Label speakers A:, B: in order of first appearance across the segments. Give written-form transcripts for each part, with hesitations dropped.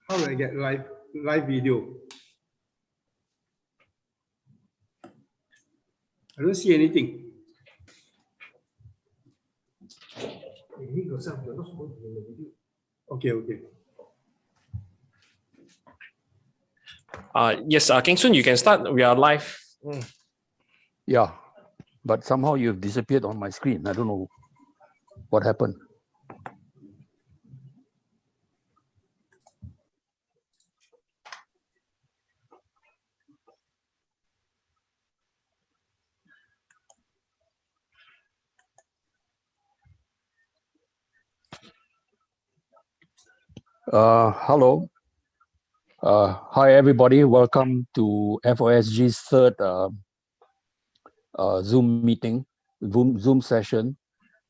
A: How do I get live video? I don't see anything. Okay.
B: Yes, Kheng Soon, you can start. We are live.
C: Yeah, but somehow you've disappeared on my screen. I don't know what happened. Hello. Hi, everybody. Welcome to FOSG's third Zoom meeting, Zoom session.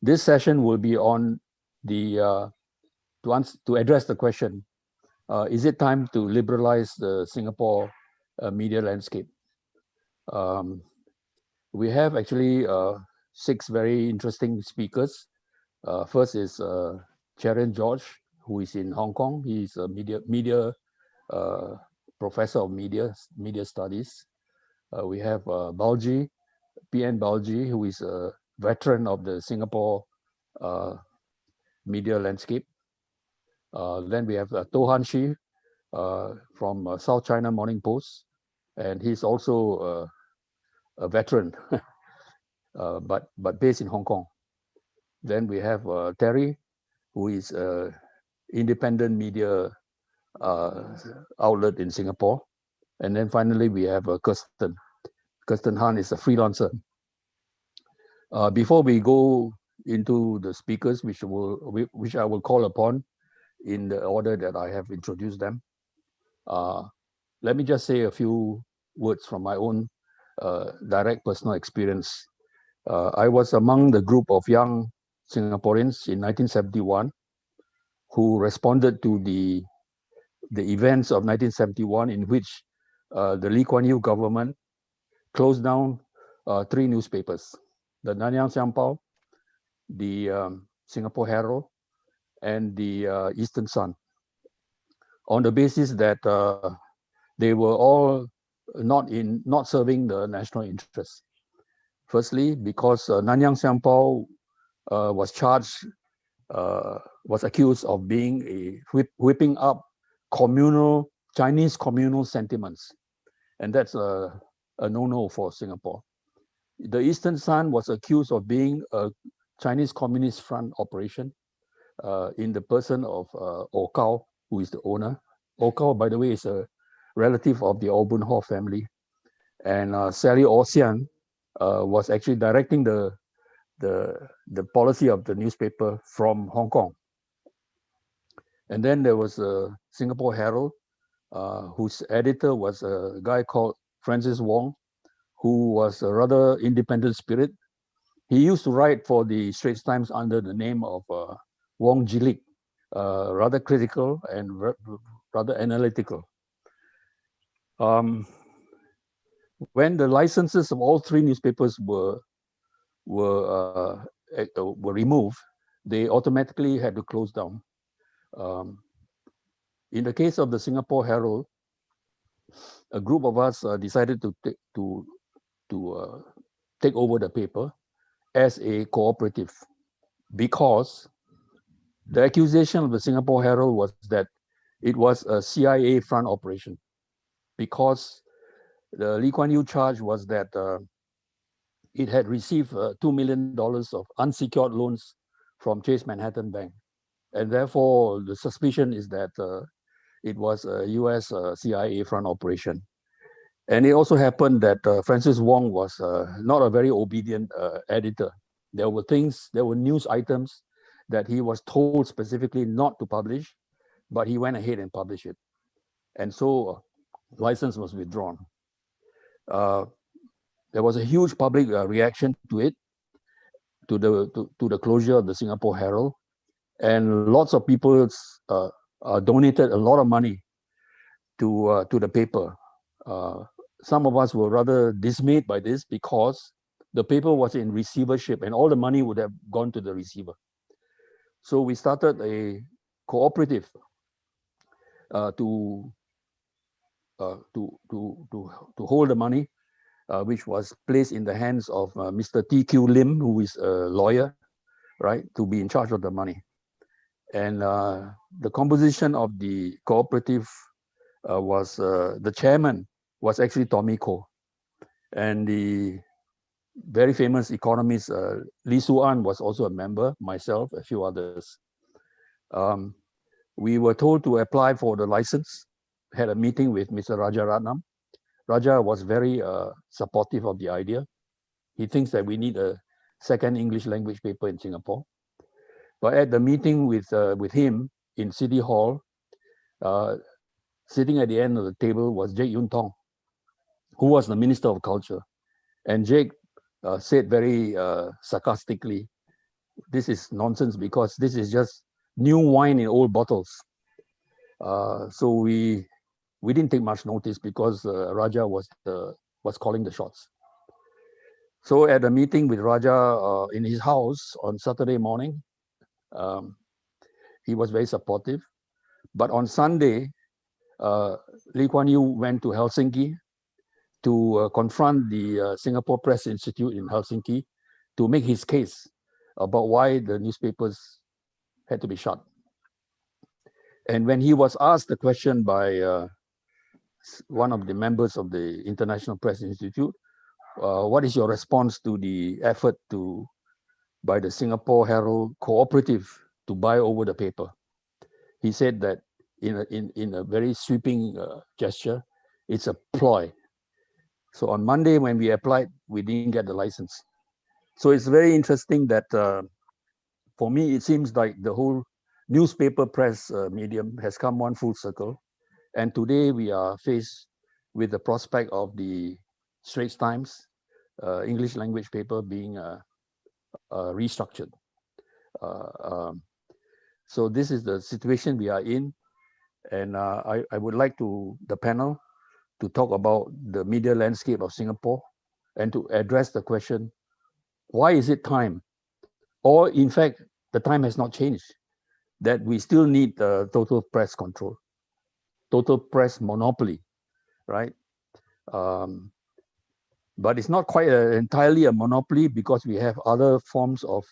C: This session will be on the to address the question: is it time to liberalize the Singapore media landscape? We have actually 6 very interesting speakers. First is Cherian George, who is in Hong Kong. He's a media professor of media studies. We have Balji, PN Balji, who is a veteran of the Singapore media landscape. Then we have Toh Han Shih from South China Morning Post, and he's also a veteran, but based in Hong Kong. Then we have Terry, who is an independent media outlet in Singapore. And then finally, we have Kirsten. Kirsten Han is a freelancer. Before we go into the speakers, which I will call upon in the order that I have introduced them, let me just say a few words from my own direct personal experience. I was among the group of young Singaporeans in 1971 who responded to the events of 1971, in which the Lee Kuan Yew government closed down 3 newspapers: the Nanyang Siampao, the Singapore Herald, and the Eastern Sun, on the basis that they were all not serving the national interest. Firstly, because Nanyang Siampao was accused of being whipping up Chinese communal sentiments, and that's a no-no for Singapore. The Eastern Sun was accused of being a Chinese Communist Front operation in the person of Okao, who is the owner. Okao, by the way, is a relative of the Aw Boon Haw family, and Sally Aw Sian was actually directing the policy of the newspaper from Hong Kong. And then there was a Singapore Herald, whose editor was a guy called Francis Wong, who was a rather independent spirit. He used to write for the Straits Times under the name of Wong Jilik, rather critical and rather analytical. When the licenses of all 3 newspapers were removed, they automatically had to close down. In the case of the Singapore Herald, a group of us decided to take over the paper as a cooperative, because the accusation of the Singapore Herald was that it was a CIA front operation, because the Lee Kuan Yew charge was that it had received $2 million of unsecured loans from Chase Manhattan Bank. And therefore, the suspicion is that it was a US CIA front operation. And it also happened that Francis Wong was not a very obedient editor. There were news items that he was told specifically not to publish, but he went ahead and published it. And so license was withdrawn. There was a huge public reaction to it, to the closure of the Singapore Herald, and lots of people donated a lot of money to the paper. Some of us were rather dismayed by this, because the paper was in receivership and all the money would have gone to the receiver. So we started a cooperative to hold the money, which was placed in the hands of Mr. T.Q. Lim, who is a lawyer, right, to be in charge of the money. And the composition of the cooperative was the chairman was actually Tommy Koh, and the very famous economist Lee Su-an was also a member, myself, a few others. We were told to apply for the license, had a meeting with Mr. Rajaratnam. Raja was very supportive of the idea. He thinks that we need a second English language paper in Singapore. But at the meeting with him in City Hall, sitting at the end of the table was Jake Yun Tong, who was the Minister of Culture. And Jake said very sarcastically, this is nonsense because this is just new wine in old bottles. So we didn't take much notice because Raja was calling the shots. So at a meeting with Raja in his house on Saturday morning, he was very supportive. But on Sunday, Lee Kuan Yew went to Helsinki to confront the Singapore Press Institute in Helsinki to make his case about why the newspapers had to be shut. And when he was asked the question by one of the members of the International Press Institute, what is your response to the effort by the Singapore Herald Cooperative to buy over the paper? He said that in a very sweeping gesture, it's a ploy. So on Monday, when we applied, we didn't get the license. So it's very interesting that for me, it seems like the whole newspaper press medium has come one full circle. And today we are faced with the prospect of the Straits Times English language paper being restructured. So this is the situation we are in. And I would like the panel to talk about the media landscape of Singapore and to address the question, why is it time? Or in fact, the time has not changed, that we still need total press control, total press monopoly, right? But it's not quite entirely a monopoly because we have other forms of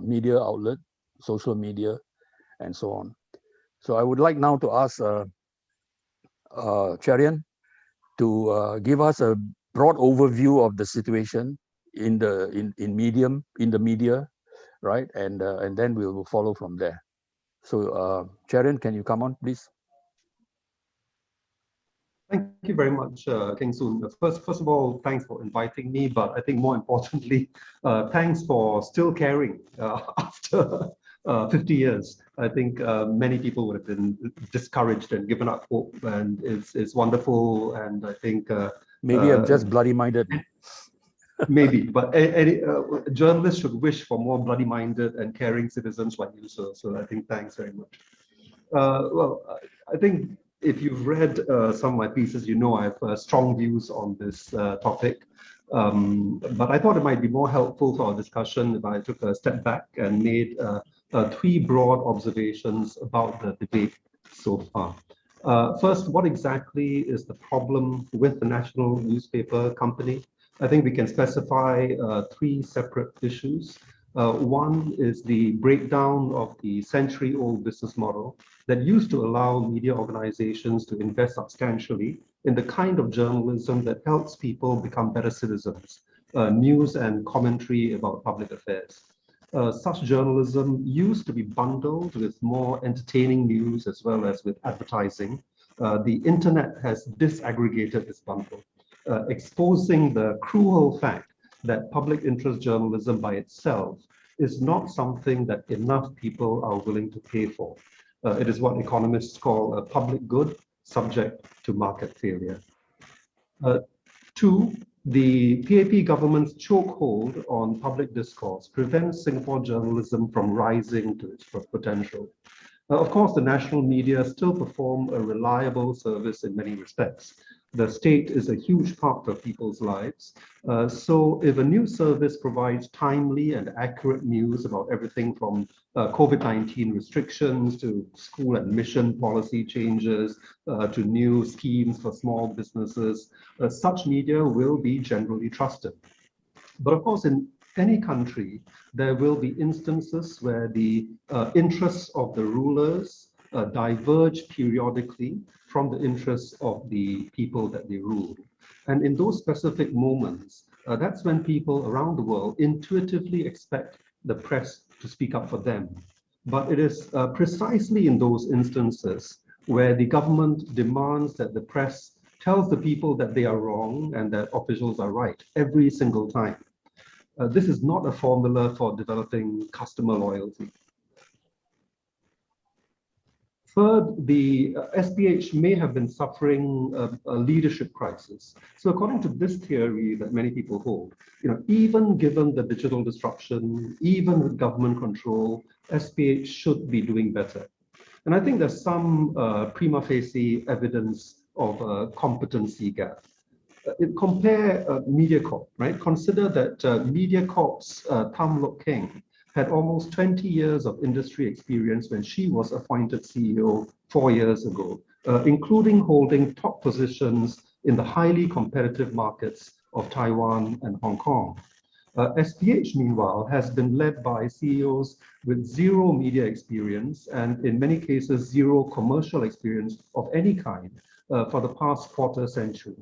C: media outlet, social media, and so on. So I would like now to ask Cherian to give us a broad overview of the situation in the media, right? And then we will follow from there. So Cherian, can you come on, please?
D: Thank you very much, Kheng Soon. First of all, thanks for inviting me, but I think more importantly, thanks for still caring after 50 years. I think many people would have been discouraged and given up hope, and it's wonderful. And I think
C: maybe I'm just bloody-minded.
D: Maybe, but any journalists should wish for more bloody-minded and caring citizens like you, sir. So I think thanks very much. Well, I think if you've read some of my pieces, you know I have strong views on this topic. But I thought it might be more helpful for our discussion if I took a step back and made 3 broad observations about the debate so far. First, what exactly is the problem with the national newspaper company? I think we can specify 3 separate issues. One is the breakdown of the century-old business model that used to allow media organizations to invest substantially in the kind of journalism that helps people become better citizens, news and commentary about public affairs. Such journalism used to be bundled with more entertaining news as well as with advertising. The internet has disaggregated this bundle, exposing the cruel fact that public interest journalism by itself is not something that enough people are willing to pay for. It is what economists call a public good subject to market failure. 2, the PAP government's chokehold on public discourse prevents Singapore journalism from rising to its potential. Of course, the national media still perform a reliable service in many respects. The state is a huge part of people's lives. So if a news service provides timely and accurate news about everything from COVID-19 restrictions to school admission policy changes to new schemes for small businesses, such media will be generally trusted. But of course, in any country, there will be instances where the interests of the rulers diverge periodically from the interests of the people that they rule. And in those specific moments, that's when people around the world intuitively expect the press to speak up for them. But it is precisely in those instances where the government demands that the press tells the people that they are wrong and that officials are right every single time. This is not a formula for developing customer loyalty. Third, the SPH may have been suffering a leadership crisis. So according to this theory that many people hold, even given the digital disruption, even with government control, SPH should be doing better. And I think there's some prima facie evidence of a competency gap. Compare MediaCorp, right? Consider that MediaCorp's Tham Lok Keng had almost 20 years of industry experience when she was appointed CEO 4 years ago, including holding top positions in the highly competitive markets of Taiwan and Hong Kong. SPH, meanwhile, has been led by CEOs with zero media experience and in many cases, zero commercial experience of any kind for the past quarter century.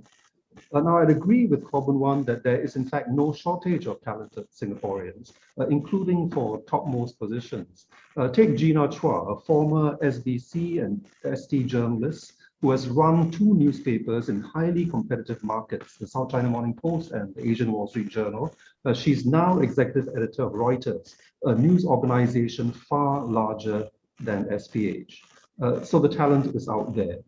D: Now, I'd agree with Corbin Wan that there is in fact no shortage of talented Singaporeans, including for topmost positions. Take Gina Chua, a former SBC and ST journalist who has run 2 newspapers in highly competitive markets, the South China Morning Post and the Asian Wall Street Journal. She's now executive editor of Reuters, a news organization far larger than SPH. So the talent is out there.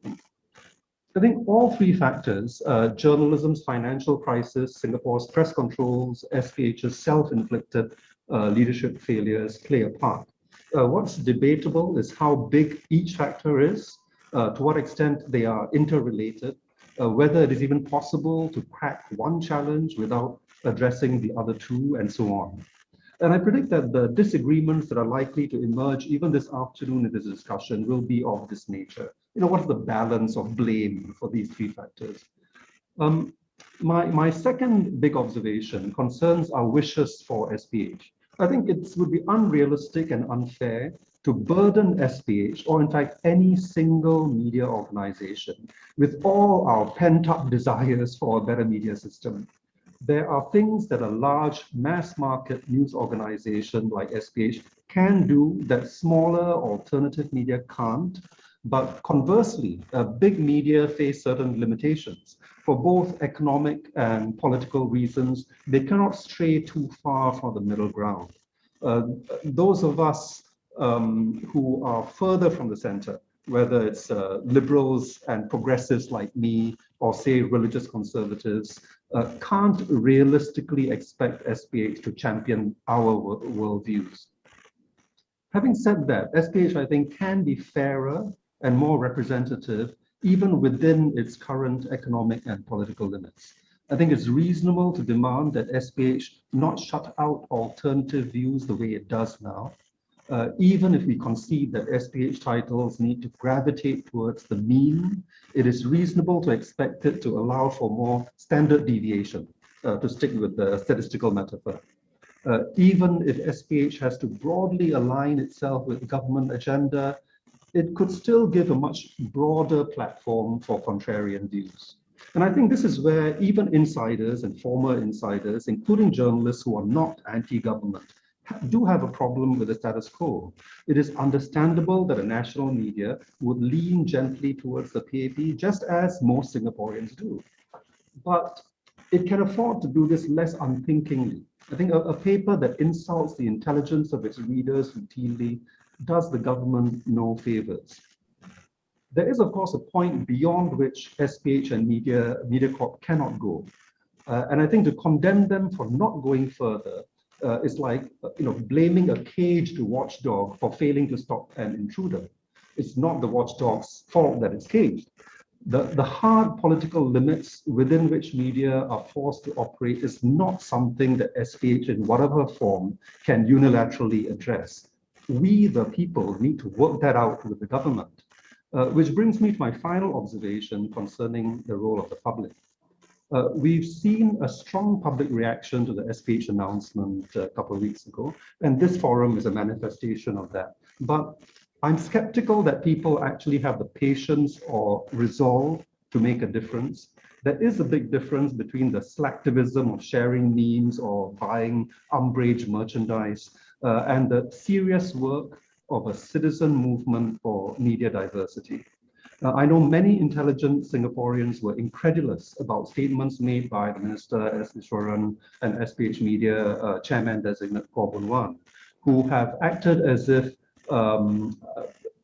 D: I think all 3 factors, journalism's financial crisis, Singapore's press controls, SPH's self-inflicted leadership failures play a part. What's debatable is how big each factor is, to what extent they are interrelated, whether it is even possible to crack one challenge without addressing the other 2, and so on. And I predict that the disagreements that are likely to emerge even this afternoon in this discussion will be of this nature. What's the balance of blame for these 3 factors? My second big observation concerns our wishes for SPH. I think it would be unrealistic and unfair to burden SPH, or in fact any single media organization, with all our pent-up desires for a better media system. There are things that a large mass market news organization like SPH can do that smaller alternative media can't. But conversely, big media face certain limitations. For both economic and political reasons, they cannot stray too far from the middle ground. Those of us who are further from the center, whether it's liberals and progressives like me, or say religious conservatives, can't realistically expect SPH to champion our worldviews. Having said that, SPH, I think, can be fairer and more representative, even within its current economic and political limits. I think it's reasonable to demand that SPH not shut out alternative views the way it does now. Even if we concede that SPH titles need to gravitate towards the mean, it is reasonable to expect it to allow for more standard deviation, to stick with the statistical metaphor. Even if SPH has to broadly align itself with government agenda, it could still give a much broader platform for contrarian views. And I think this is where even insiders and former insiders, including journalists who are not anti-government, do have a problem with the status quo. It is understandable that a national media would lean gently towards the PAP, just as most Singaporeans do. But it can afford to do this less unthinkingly. I think a paper that insults the intelligence of its readers routinely does the government no favors. There is, of course, a point beyond which SPH and MediaCorp cannot go. And I think to condemn them for not going further is like blaming a caged watchdog for failing to stop an intruder. It's not the watchdog's fault that it's caged. The hard political limits within which media are forced to operate is not something that SPH in whatever form can unilaterally address. We, the people, need to work that out with the government, which brings me to my final observation concerning the role of the public. We've seen a strong public reaction to the SPH announcement a couple of weeks ago, and this forum is a manifestation of that. But I'm skeptical that people actually have the patience or resolve to make a difference. There is a big difference between the slacktivism of sharing memes or buying umbrage merchandise and the serious work of a citizen movement for media diversity. I know many intelligent Singaporeans were incredulous about statements made by the Minister S. Iswaran and SPH Media Chairman designate Khaw Boon Wan, who have acted as if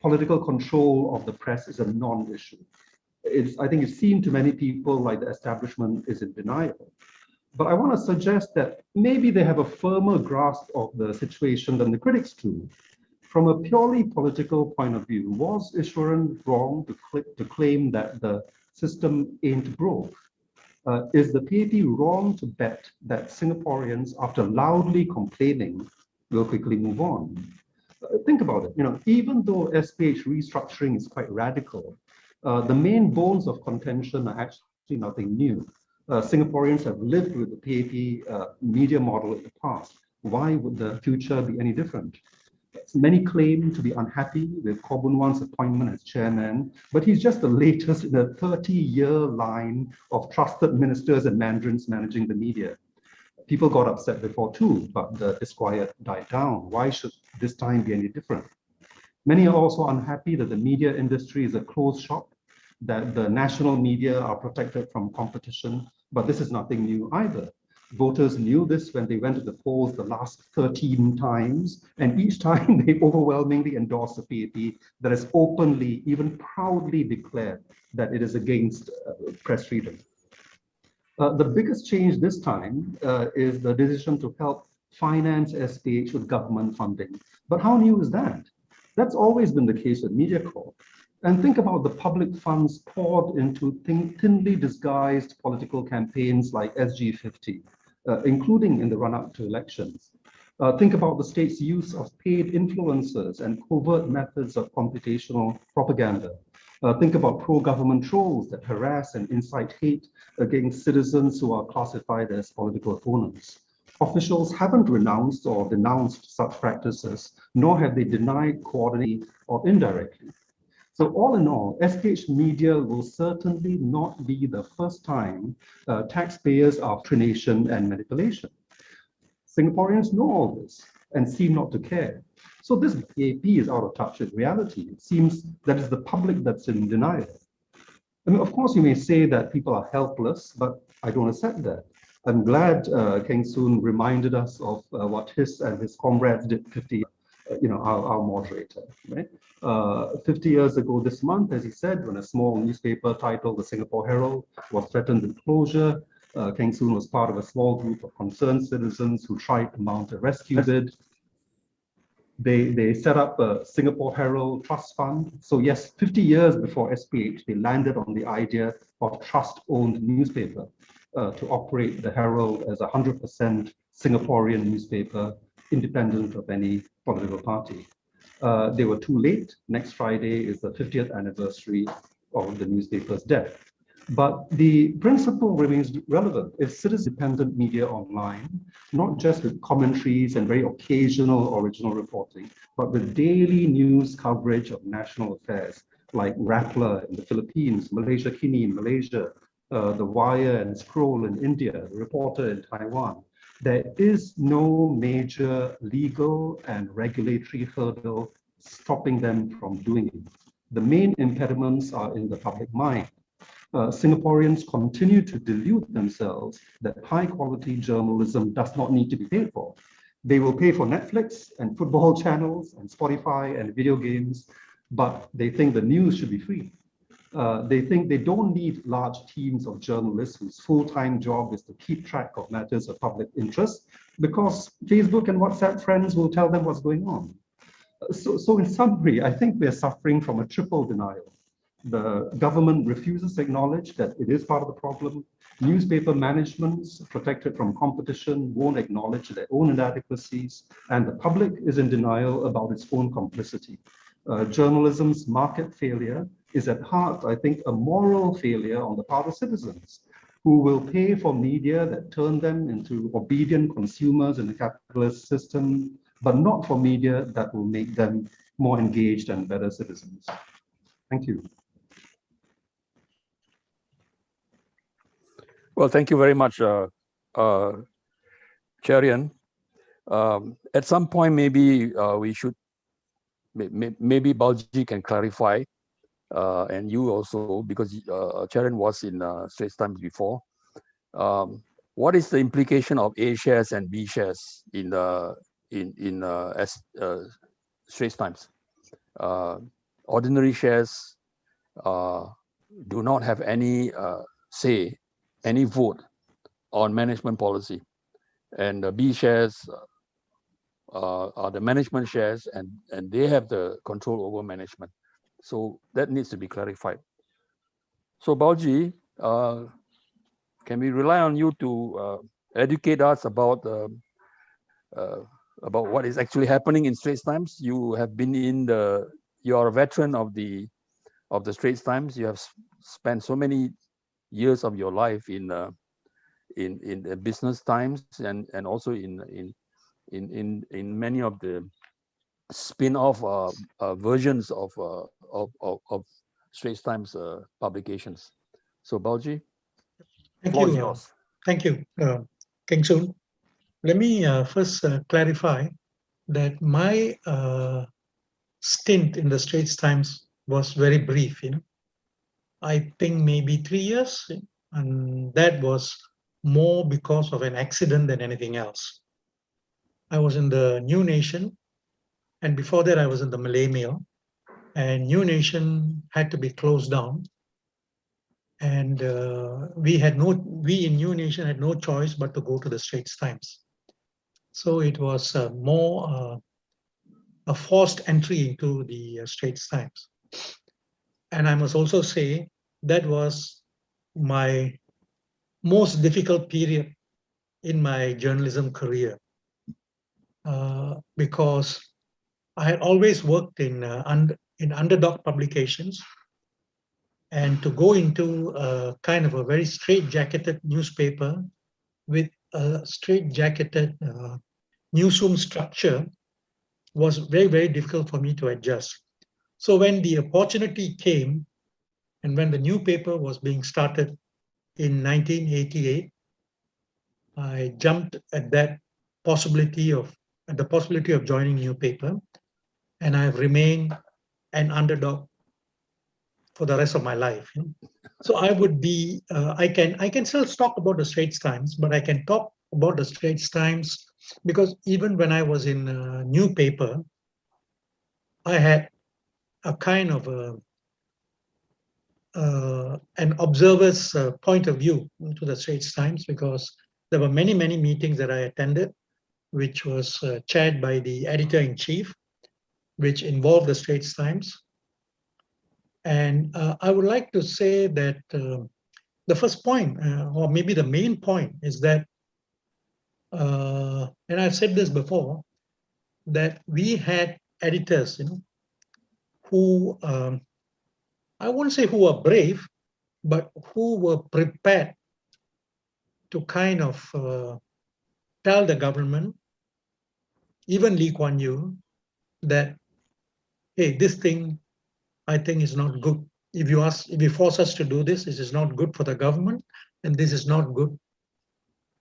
D: political control of the press is a non-issue. I think it seemed to many people like the establishment is in denial. But I want to suggest that maybe they have a firmer grasp of the situation than the critics do. From a purely political point of view, was Iswaran wrong to claim that the system ain't broke? Is the PAP wrong to bet that Singaporeans, after loudly complaining, will quickly move on? Think about it. Even though SPH restructuring is quite radical, the main bones of contention are actually nothing new. Singaporeans have lived with the PAP media model in the past. Why would the future be any different? Many claim to be unhappy with Khaw Boon Wan's appointment as chairman, but he's just the latest in a 30-year line of trusted ministers and mandarins managing the media. People got upset before too, but the disquiet died down. Why should this time be any different? Many are also unhappy that the media industry is a closed shop, that the national media are protected from competition, but this is nothing new either. Voters knew this when they went to the polls the last 13 times, and each time they overwhelmingly endorsed the PAP that has openly, even proudly declared that it is against press freedom. The biggest change this time is the decision to help finance SPH with government funding. But how new is that? That's always been the case with MediaCorp. And think about the public funds poured into thinly disguised political campaigns like SG50, including in the run-up to elections. Think about the state's use of paid influencers and covert methods of computational propaganda. Think about pro-government trolls that harass and incite hate against citizens who are classified as political opponents. Officials haven't renounced or denounced such practices, nor have they denied coordinating or indirectly. So all in all, SPH Media will certainly not be the first time taxpayers are indoctrination and manipulation. Singaporeans know all this and seem not to care. So this PAP is out of touch with reality. It seems that it's the public that's in denial. I mean, of course, you may say that people are helpless, but I don't accept that. I'm glad Kheng Soon reminded us of what his and his comrades did 50 our moderator, right? 50 years ago this month, as he said, when a small newspaper titled the Singapore Herald was threatened with closure, Kheng Soon was part of a small group of concerned citizens who tried to mount a rescue bid. They set up a Singapore Herald Trust Fund. So yes, 50 years before SPH, they landed on the idea of trust-owned newspaper to operate the Herald as a 100% Singaporean newspaper, independent of any political party. They were too late. Next Friday is the 50th anniversary of the newspaper's death. But the principle remains relevant. If citizen-dependent media online, not just with commentaries and very occasional original reporting, but with daily news coverage of national affairs, like Rappler in the Philippines, Malaysia Kini in Malaysia, The Wire and Scroll in India, The Reporter in Taiwan, there is no major legal and regulatory hurdle stopping them from doing it. The main impediments are in the public mind. Singaporeans continue to delude themselves that high-quality journalism does not need to be paid for. They will pay for Netflix and football channels and Spotify and video games, but they think the news should be free. They think they don't need large teams of journalists whose full-time job is to keep track of matters of public interest, because Facebook and WhatsApp friends will tell them what's going on. So in summary, I think we're suffering from a triple denial. The public The government refuses to acknowledge that it is part of the problem. Newspaper managements protected from competition won't acknowledge their own inadequacies, and the public is in denial about its own complicity. Journalism's market failure is at heart, I think, a moral failure on the part of citizens who will pay for media that turn them into obedient consumers in the capitalist system, but not for media that will make them more engaged and better citizens. Thank you.
C: Well, thank you very much, Cherian. At some point, maybe we should, maybe Balji can clarify, and you also, because Cherian was in Straits Times before. What is the implication of A shares and B shares in Straits Times? Ordinary shares do not have any say, any vote on management policy, and the B shares are the management shares, and they have the control over management. So that needs to be clarified. So Balji, can we rely on you to educate us about what is actually happening in Straits Times? You have been you are a veteran of the Straits Times. You have spent so many years of your life in the business times and also in many of the spin-off versions of Straits Times publications. So Balji,
E: thank you. Thank you, Kheng Soon. Let me first clarify that my stint in the Straits Times was very brief. I think maybe 3 years, and that was more because of an accident than anything else. I was in the New Nation, and before that I was in the Malay Mail, and New Nation had to be closed down, and we in New Nation had no choice but to go to the Straits Times. So it was more a forced entry into the Straits Times. And I must also say that was my most difficult period in my journalism career, because I had always worked in underdog publications, and to go into a kind of a very straight-jacketed newspaper with a straight-jacketed newsroom structure was very, very difficult for me to adjust. So when the opportunity came, and when the new paper was being started in 1988, I jumped at the possibility of joining new paper, and I've remained an underdog for the rest of my life. So I would be, I can still talk about the Straits Times, but I can talk about the Straits Times because even when I was in a new paper, I had a kind of an observer's point of view to the Straits Times, because there were many, many meetings that I attended, which was chaired by the editor-in-chief, which involved the Straits Times. And I would like to say that the first point, or maybe the main point, is that, and I've said this before, that we had editors, who, I won't say who were brave, but who were prepared to kind of tell the government, even Lee Kuan Yew, that, hey, this thing I think is not good. If you force us to do this, this is not good for the government, and this is not good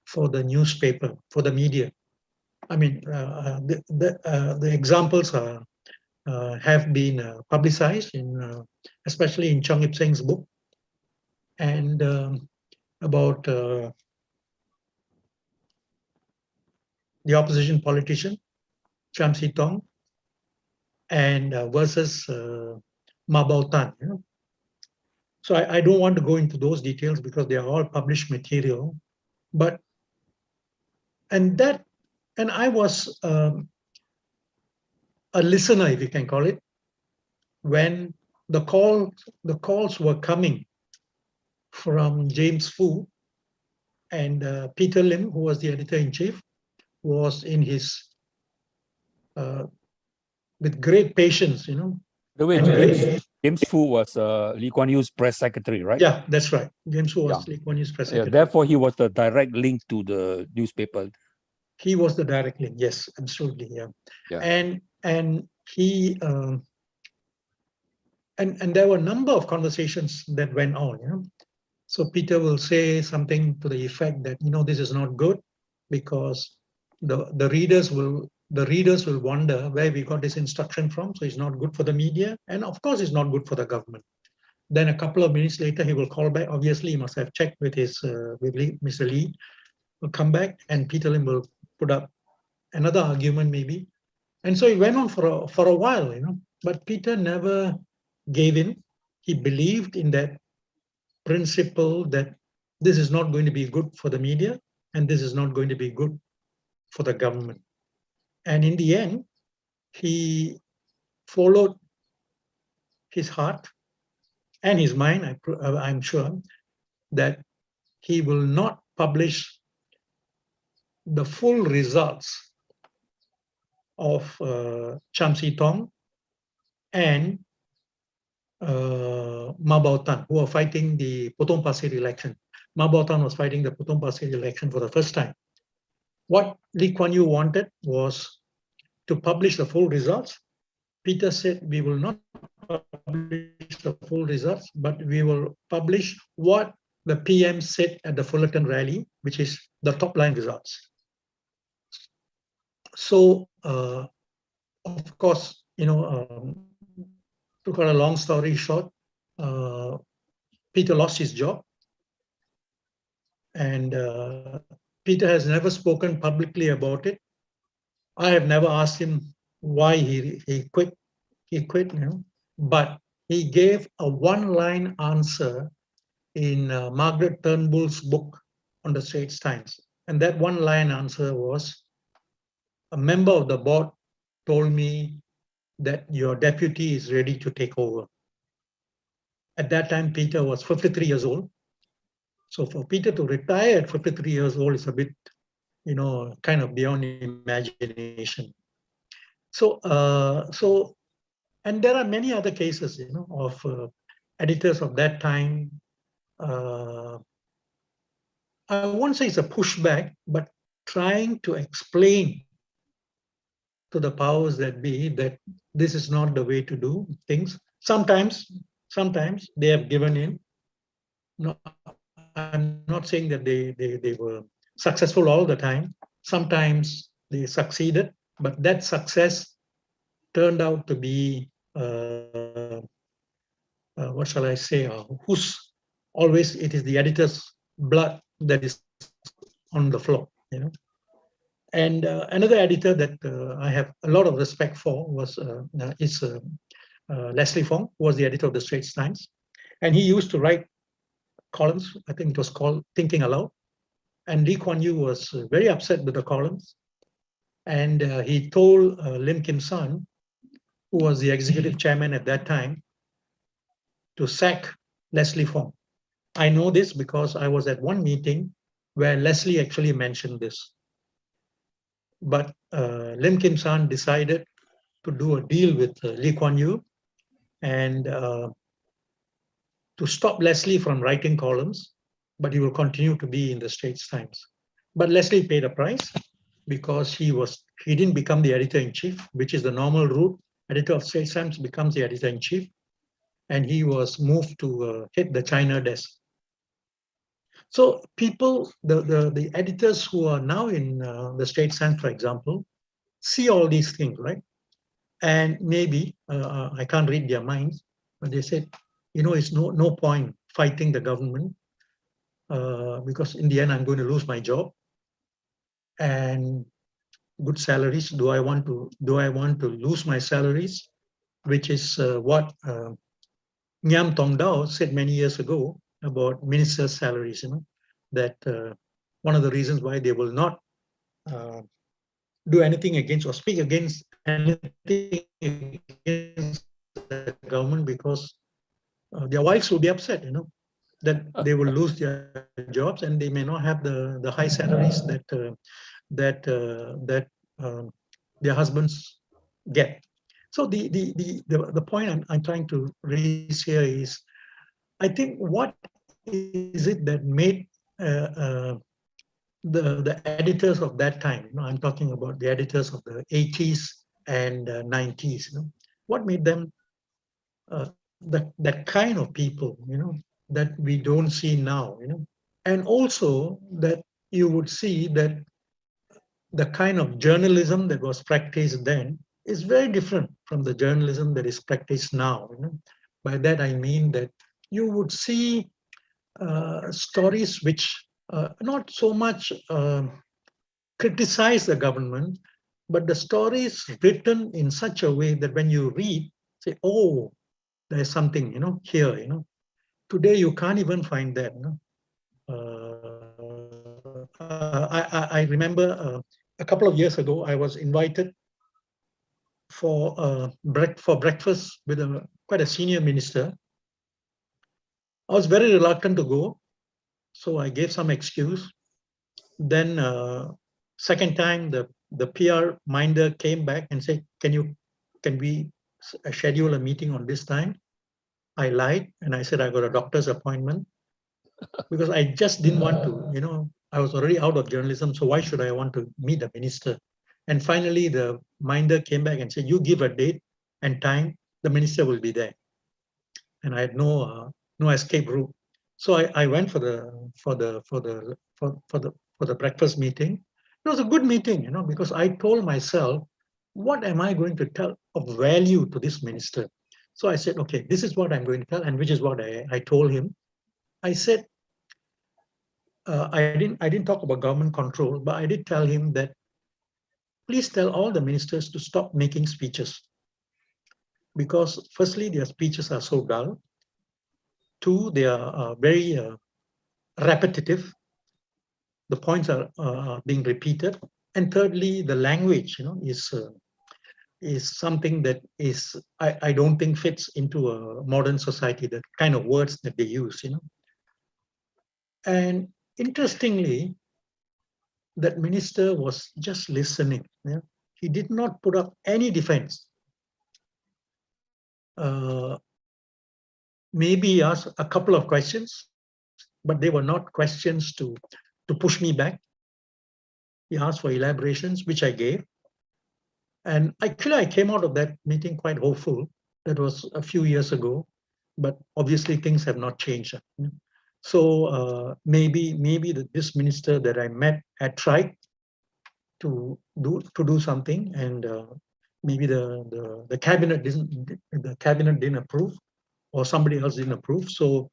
E: for the newspaper, for the media. I mean, the examples have been publicized in, especially in Chung Ip Seng's book, and about the opposition politician Cham Si Tong, and versus Ma Bao Tan. So I don't want to go into those details because they are all published material. But and I was a listener, if you can call it, when the calls were coming from James Fu, and Peter Lim, who was the editor-in-chief, was in his with great patience,
C: The way James Fu was Lee Kuan Yew's press secretary, right?
E: Yeah, that's right. James Fu was Lee Kuan Yew's press secretary.
C: Therefore, he was the direct link to the newspaper.
E: He was the direct link. Yes, absolutely. Yeah. And he and there were a number of conversations that went on. So Peter will say something to the effect that this is not good, because the readers will wonder where we got this instruction from. So it's not good for the media, and of course it's not good for the government. Then a couple of minutes later, he will call back. Obviously, he must have checked with his Mr. Lee. Will come back, and Peter Lim will put up another argument maybe, and so it went on for a while, But Peter never gave in. He believed in that principle that this is not going to be good for the media, and this is not going to be good for the government. And in the end, he followed his heart and his mind. I'm sure that he will not publish the full results of Cham Si Tong and Ma Bao Tan, who are fighting the Potong Pasir election. Ma Bao Tan was fighting the Potong Pasir election for the first time. What Lee Kuan Yew wanted was to publish the full results. Peter said, we will not publish the full results, but we will publish what the PM said at the Fullerton rally, which is the top line results. So, of course, to cut a long story short, Peter lost his job, and Peter has never spoken publicly about it. I have never asked him why he quit. He quit, but he gave a one-line answer in Margaret Turnbull's book on the Straits Times, and that one-line answer was, a member of the board told me that your deputy is ready to take over. At that time, Peter was 53 years old. So for Peter to retire at 53 years old is a bit, kind of beyond imagination. So, and there are many other cases, of editors of that time. I won't say it's a pushback, but trying to explain to the powers that be that this is not the way to do things. Sometimes they have given in. No, I'm not saying that they were successful all the time. Sometimes they succeeded, but that success turned out to be, what shall I say, always it is the editor's blood that is on the floor, And another editor that I have a lot of respect for is Leslie Fong, who was the editor of the Straits Times. And he used to write columns. I think it was called Thinking Aloud. And Lee Kuan Yew was very upset with the columns. And he told Lim Kim San, who was the executive chairman at that time, to sack Leslie Fong. I know this because I was at one meeting where Leslie actually mentioned this. But Lim Kim San decided to do a deal with Lee Kuan Yew and to stop Leslie from writing columns, but he will continue to be in the Straits Times. But Leslie paid a price because he didn't become the editor-in-chief, which is the normal route. Editor of Straits Times becomes the editor-in-chief, and he was moved to hit the China desk. So people, the editors who are now in the Straits Times, for example, see all these things, right? And maybe, I can't read their minds, but they said, it's no point fighting the government because in the end, I'm going to lose my job and good salaries. Do I want to lose my salaries? Which is what Nyam Tong Dao said many years ago about ministers' salaries, that one of the reasons why they will not do anything against or speak against anything against the government because their wives will be upset, that they will lose their jobs and they may not have the high salaries that their husbands get. So the point I'm trying to raise here is, I think what is it that made the editors of that time, I'm talking about the editors of the 80s and 90s, what made them that kind of people, that we don't see now, and also that you would see that the kind of journalism that was practiced then is very different from the journalism that is practiced now. By that I mean that you would see stories which not so much criticize the government, but the stories written in such a way that when you read, say, oh, there's something, here, Today you can't even find that. I remember a couple of years ago, I was invited for breakfast with quite a senior minister. I was very reluctant to go, so I gave some excuse. Then second time, the PR minder came back and said, can we schedule a meeting on this time? I lied and I said I got a doctor's appointment because I just didn't want to, I was already out of journalism, so why should I want to meet the minister? And finally, the minder came back and said, you give a date and time, the minister will be there. And I had no escape route. So I went for the breakfast meeting. It was a good meeting, because I told myself, what am I going to tell of value to this minister? So I said, okay, this is what I'm going to tell, and which is what I told him. I said, I didn't talk about government control, but I did tell him that please tell all the ministers to stop making speeches. Because firstly, their speeches are so dull. Two, they are very repetitive. The points are being repeated. And thirdly, the language, is something that is, I don't think fits into a modern society, the kind of words that they use, And interestingly, that minister was just listening. He did not put up any defense. Maybe he asked a couple of questions, but they were not questions to push me back. He asked for elaborations, which I gave. And actually, I came out of that meeting quite hopeful. That was a few years ago, but obviously things have not changed. So maybe this minister that I met had tried to do something, and maybe the cabinet didn't approve, or somebody else didn't approve. So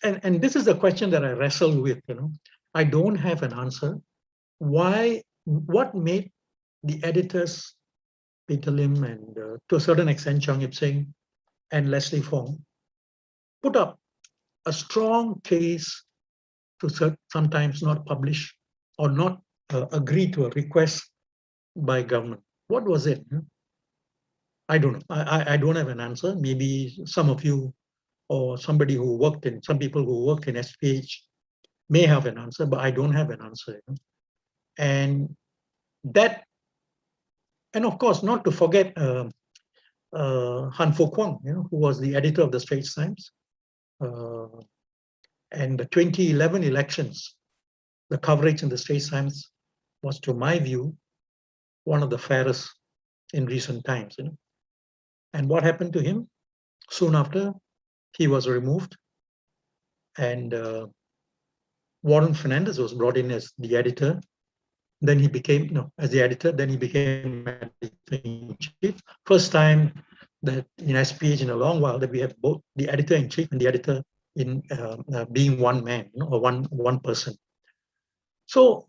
E: and this is the question that I wrestle with. I don't have an answer. What made the editors, Peter Lim and to a certain extent Cheong Ip Sing and Leslie Fong, put up a strong case to sometimes not publish or not agree to a request by government? What was it? I don't know. I don't have an answer. Maybe some of you or some people who worked in SPH may have an answer, but I don't have an answer. And of course, not to forget Han Fo Kwang, who was the editor of the Straits Times. And the 2011 elections, the coverage in the Straits Times was, to my view, one of the fairest in recent times. And what happened to him? Soon after, he was removed, and Warren Fernandez was brought in as the editor. Then he became, as the editor, then he became editor-in-chief. First time that in SPH in a long while that we have both the editor-in-chief and the editor in being one man, or one person. So,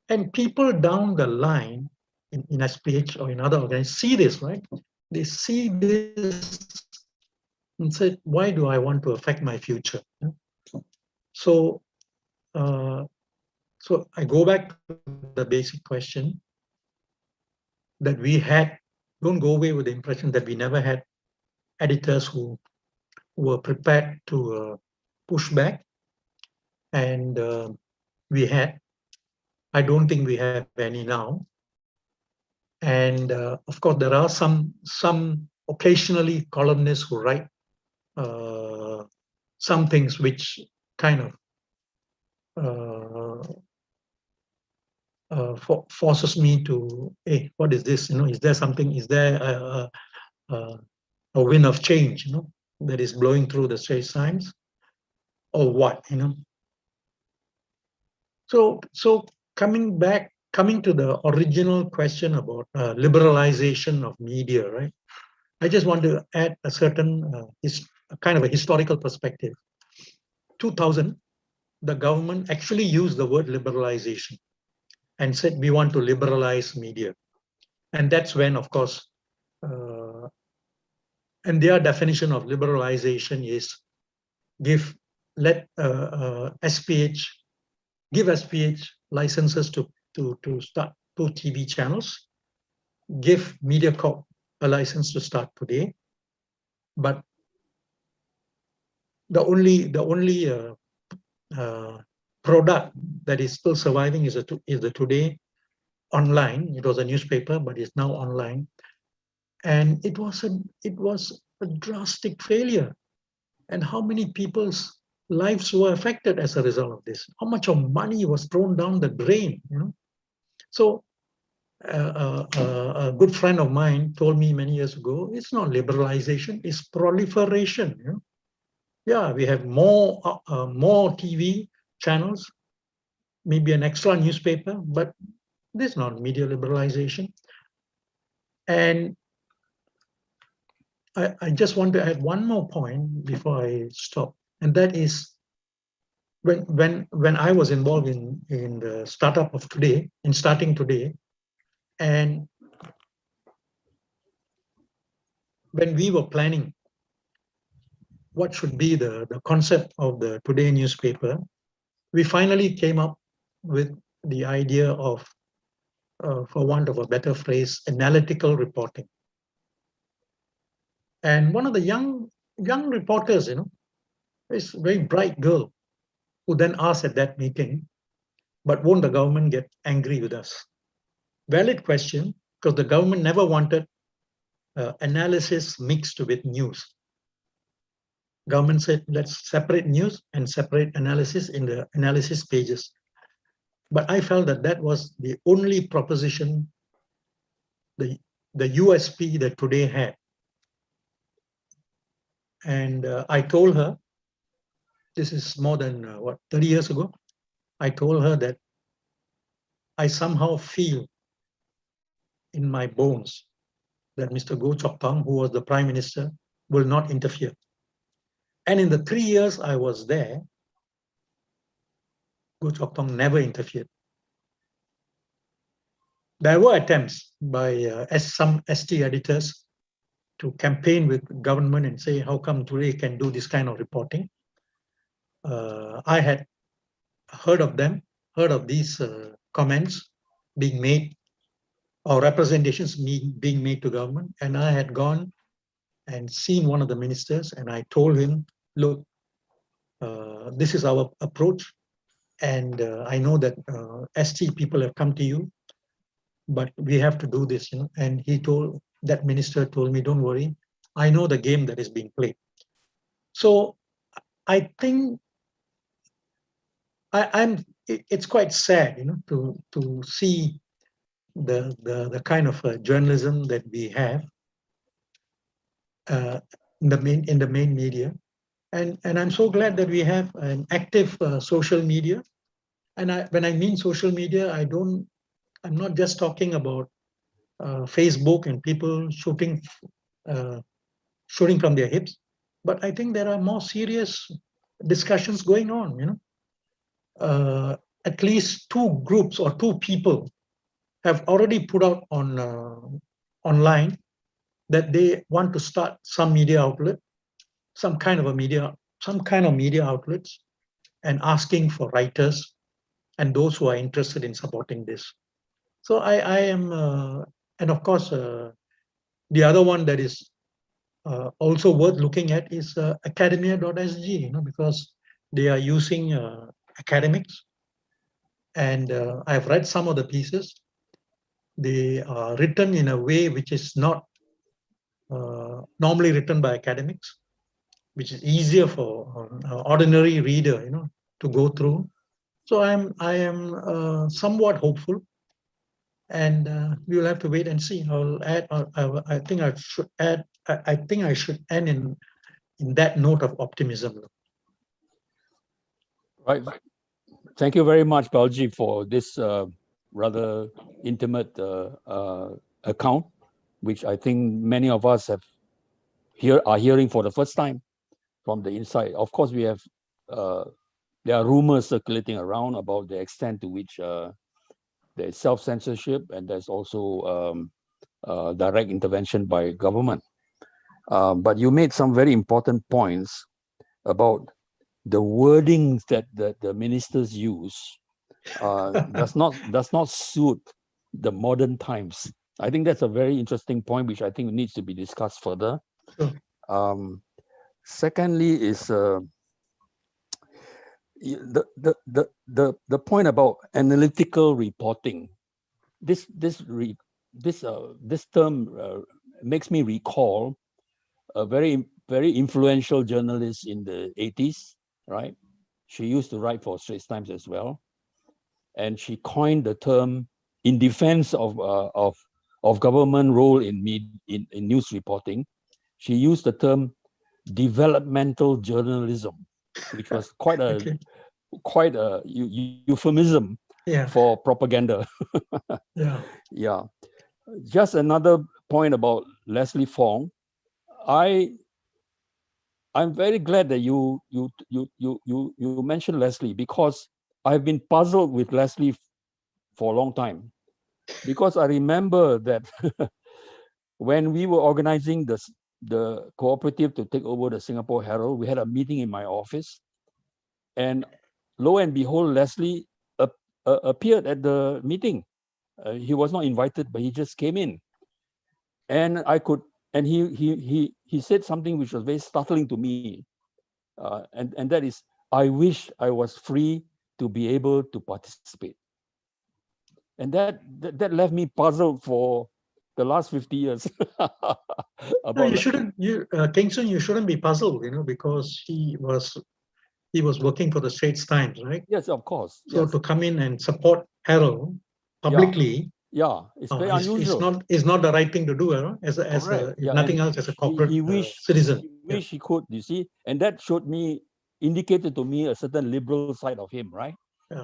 E: and people down the line in SPH or in other organizations see this, right? They see this and say, why do I want to affect my future? So So I go back to the basic question that we had. Don't go away with the impression that we never had editors who were prepared to push back, and we had. I don't think we have any now. And of course, there are some occasionally columnists who write some things which kind of forces me to, hey, what is this? Is there something? Is there a wind of change? That is blowing through the Straits Times, or what? So coming to the original question about liberalization of media, right? I just want to add a certain kind of a historical perspective. 2000, the government actually used the word liberalization and said we want to liberalize media, and that's when, of course, and their definition of liberalization is give SPH licenses to start 2 TV channels, give MediaCorp a license to start today, but the only product that is still surviving is the Today online. It was a newspaper, but it's now online, and it was a drastic failure. And how many people's lives were affected as a result of this? How much of money was thrown down the drain? So a good friend of mine told me many years ago, it's not liberalization, it's proliferation. Yeah, we have more TV channels, maybe an extra newspaper, but this is not media liberalization. And I just want to add one more point before I stop, and that is when I was involved in the startup of Today, in starting Today, and when we were planning what should be the concept of the Today newspaper, we finally came up with the idea of, for want of a better phrase, analytical reporting. And one of the young reporters, is a very bright girl, who then asked at that meeting, but won't the government get angry with us? Valid question, because the government never wanted analysis mixed with news. Government said, let's separate news and separate analysis in the analysis pages. But I felt that was the only proposition, the USP that Today had. And I told her, this is more than 30 years ago, I told her that I somehow feel in my bones that Mr. Goh Chok Tong, who was the Prime Minister, will not interfere. And in the 3 years I was there, Goh Chok Tong never interfered. There were attempts by some ST editors to campaign with government and say, how come Today can do this kind of reporting? I had heard of these comments being made, or representations being made to government, and I had gone and seen one of the ministers, and I told him, look, this is our approach, and I know that ST people have come to you, but we have to do this, And that minister told me, don't worry, I know the game that is being played. So I think it's quite sad, to see the kind of journalism that we have in the main media, and I'm so glad that we have an active social media. And when I mean social media, I'm not just talking about Facebook and people shooting from their hips, but I think there are more serious discussions going on. At least 2 groups or 2 people have already put out on online that they want to start some media outlet, some kind of media outlets, and asking for writers and those who are interested in supporting this. So I am, and of course, the other one that is also worth looking at is academia.sg, because they are using academics, and I've read some of the pieces. They are written in a way which is not normally written by academics, which is easier for an ordinary reader, to go through. So I am somewhat hopeful, and we will have to wait and see. I'll add. I think I should add. I think I should end in that note of optimism.
C: Right. Thank you very much, Balji, for this rather intimate account, which I think many of us are hearing for the first time from the inside. Of course, we have there are rumors circulating around about the extent to which there's self-censorship, and there's also direct intervention by government. But you made some very important points about the wordings that the ministers use does not suit the modern times. I think that's a very interesting point, which I think needs to be discussed further. Secondly, is the point about analytical reporting. This term makes me recall a very influential journalist in the 80s, right? She used to write for Straits Times as well, and she coined the term in defense of government role in news reporting. She used the term developmental journalism, which was quite a euphemism for propaganda. Yeah. Just another point about Leslie Fong. I'm very glad that you mentioned Leslie, because I've been puzzled with Leslie for a long time, because I remember that when we were organizing the cooperative to take over the Singapore Herald, we had a meeting in my office, and lo and behold, Leslie appeared at the meeting. He was not invited, but he just came in, and he said something which was very startling to me, and that is, I wish I was free to be able to participate. And that left me puzzled for the last 50 years.
E: No, you shouldn't. Kheng Soon, you shouldn't be puzzled, because he was working for the Straits Times, right?
C: Yes, of course.
E: So to come in and support Herald publicly,
C: it's very unusual.
E: It's not the right thing to do, as nothing else, as a corporate citizen.
C: He wished he could, you see, and that indicated to me a certain liberal side of him, right?
E: Yeah.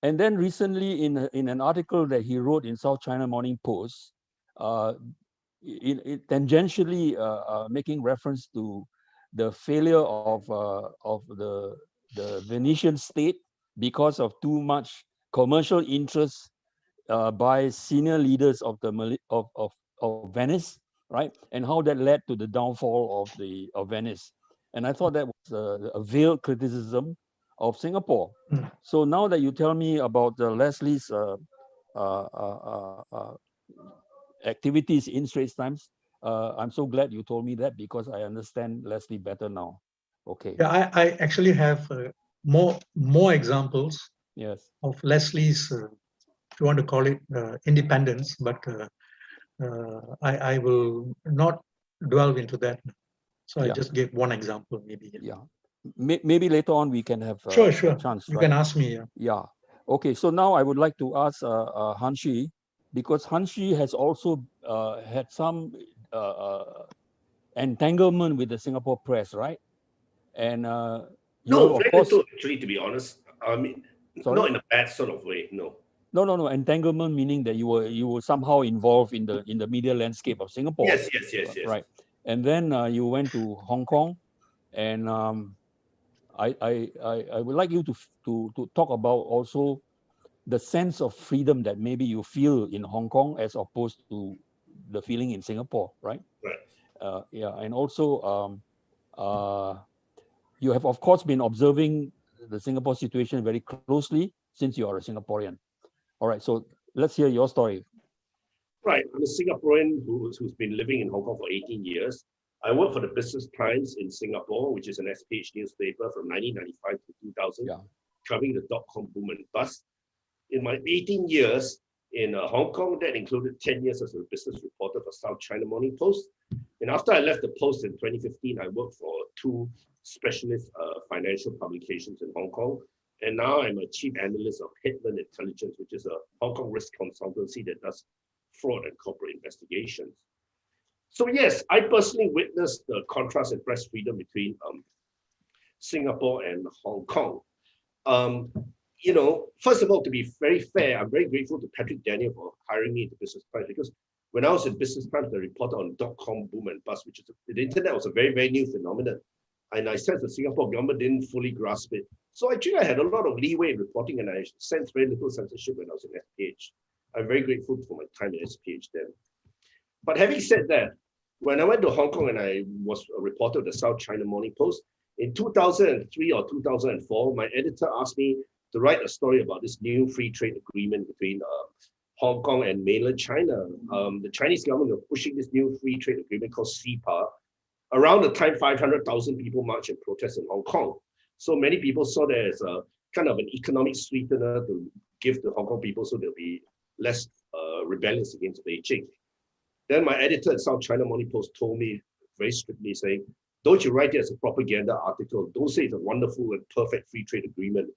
C: And then recently, in an article that he wrote in South China Morning Post, tangentially making reference to the failure of the Venetian state because of too much commercial interest by senior leaders of Venice, right? And how that led to the downfall of Venice. And I thought that was a veiled criticism of Singapore. So now that you tell me about Leslie's activities in Straits Times, I'm so glad you told me that, because I understand Leslie better now. Okay.
E: Yeah, I actually have more examples.
C: Yes.
E: Of Leslie's, if you want to call it independence, but I will not delve into that. So I just gave one example, maybe.
C: Yeah. Maybe later on we can have
E: sure.
C: a chance.
E: You can ask me.
C: Yeah. Okay. So now I would like to ask Han Shih, because Han Shih has also had some entanglement with the Singapore press, right? And
F: no, very little, actually, to be honest. I mean, not in a bad sort of way. No.
C: No. Entanglement meaning that you were somehow involved in the media landscape of Singapore.
F: Yes.
C: Right. And then you went to Hong Kong, and I would like you to talk about also the sense of freedom that maybe you feel in Hong Kong as opposed to the feeling in Singapore, right?
F: Right.
C: And also you have of course been observing the Singapore situation very closely, since you are a Singaporean. All right, so let's hear your story.
F: Right, I'm a Singaporean who's been living in Hong Kong for 18 years. I work for the Business Times in Singapore, which is an SPH newspaper from 1995 to 2000, covering the dot-com boom and bust. In my 18 years in Hong Kong, that included 10 years as a business reporter for South China Morning Post. And after I left the Post in 2015, I worked for two specialist financial publications in Hong Kong. And now I'm a chief analyst of Headland Intelligence, which is a Hong Kong risk consultancy that does fraud and corporate investigations. So yes, I personally witnessed the contrast in press freedom between Singapore and Hong Kong. You know, first of all, to be very fair, I'm very grateful to Patrick Daniel for hiring me into Business Times, because when I was in Business Times, the reporter on dot-com boom and bust, which is the internet was a very, very new phenomenon. And I sensed the Singapore government didn't fully grasp it. So actually I had a lot of leeway in reporting, and I sensed very little censorship when I was in SPH. I'm very grateful for my time in SPH then. But having said that, when I went to Hong Kong and I was a reporter of the South China Morning Post, in 2003 or 2004, my editor asked me to write a story about this new free trade agreement between Hong Kong and mainland China. The Chinese government were pushing this new free trade agreement called CEPA. Around the time, 500,000 people marched and protest in Hong Kong. So many people saw that as a kind of an economic sweetener to give to Hong Kong people so they'll be less rebellious against Beijing. Then my editor at South China Morning Post told me very strictly, saying, don't you write it as a propaganda article. Don't say it's a wonderful and perfect free trade agreement.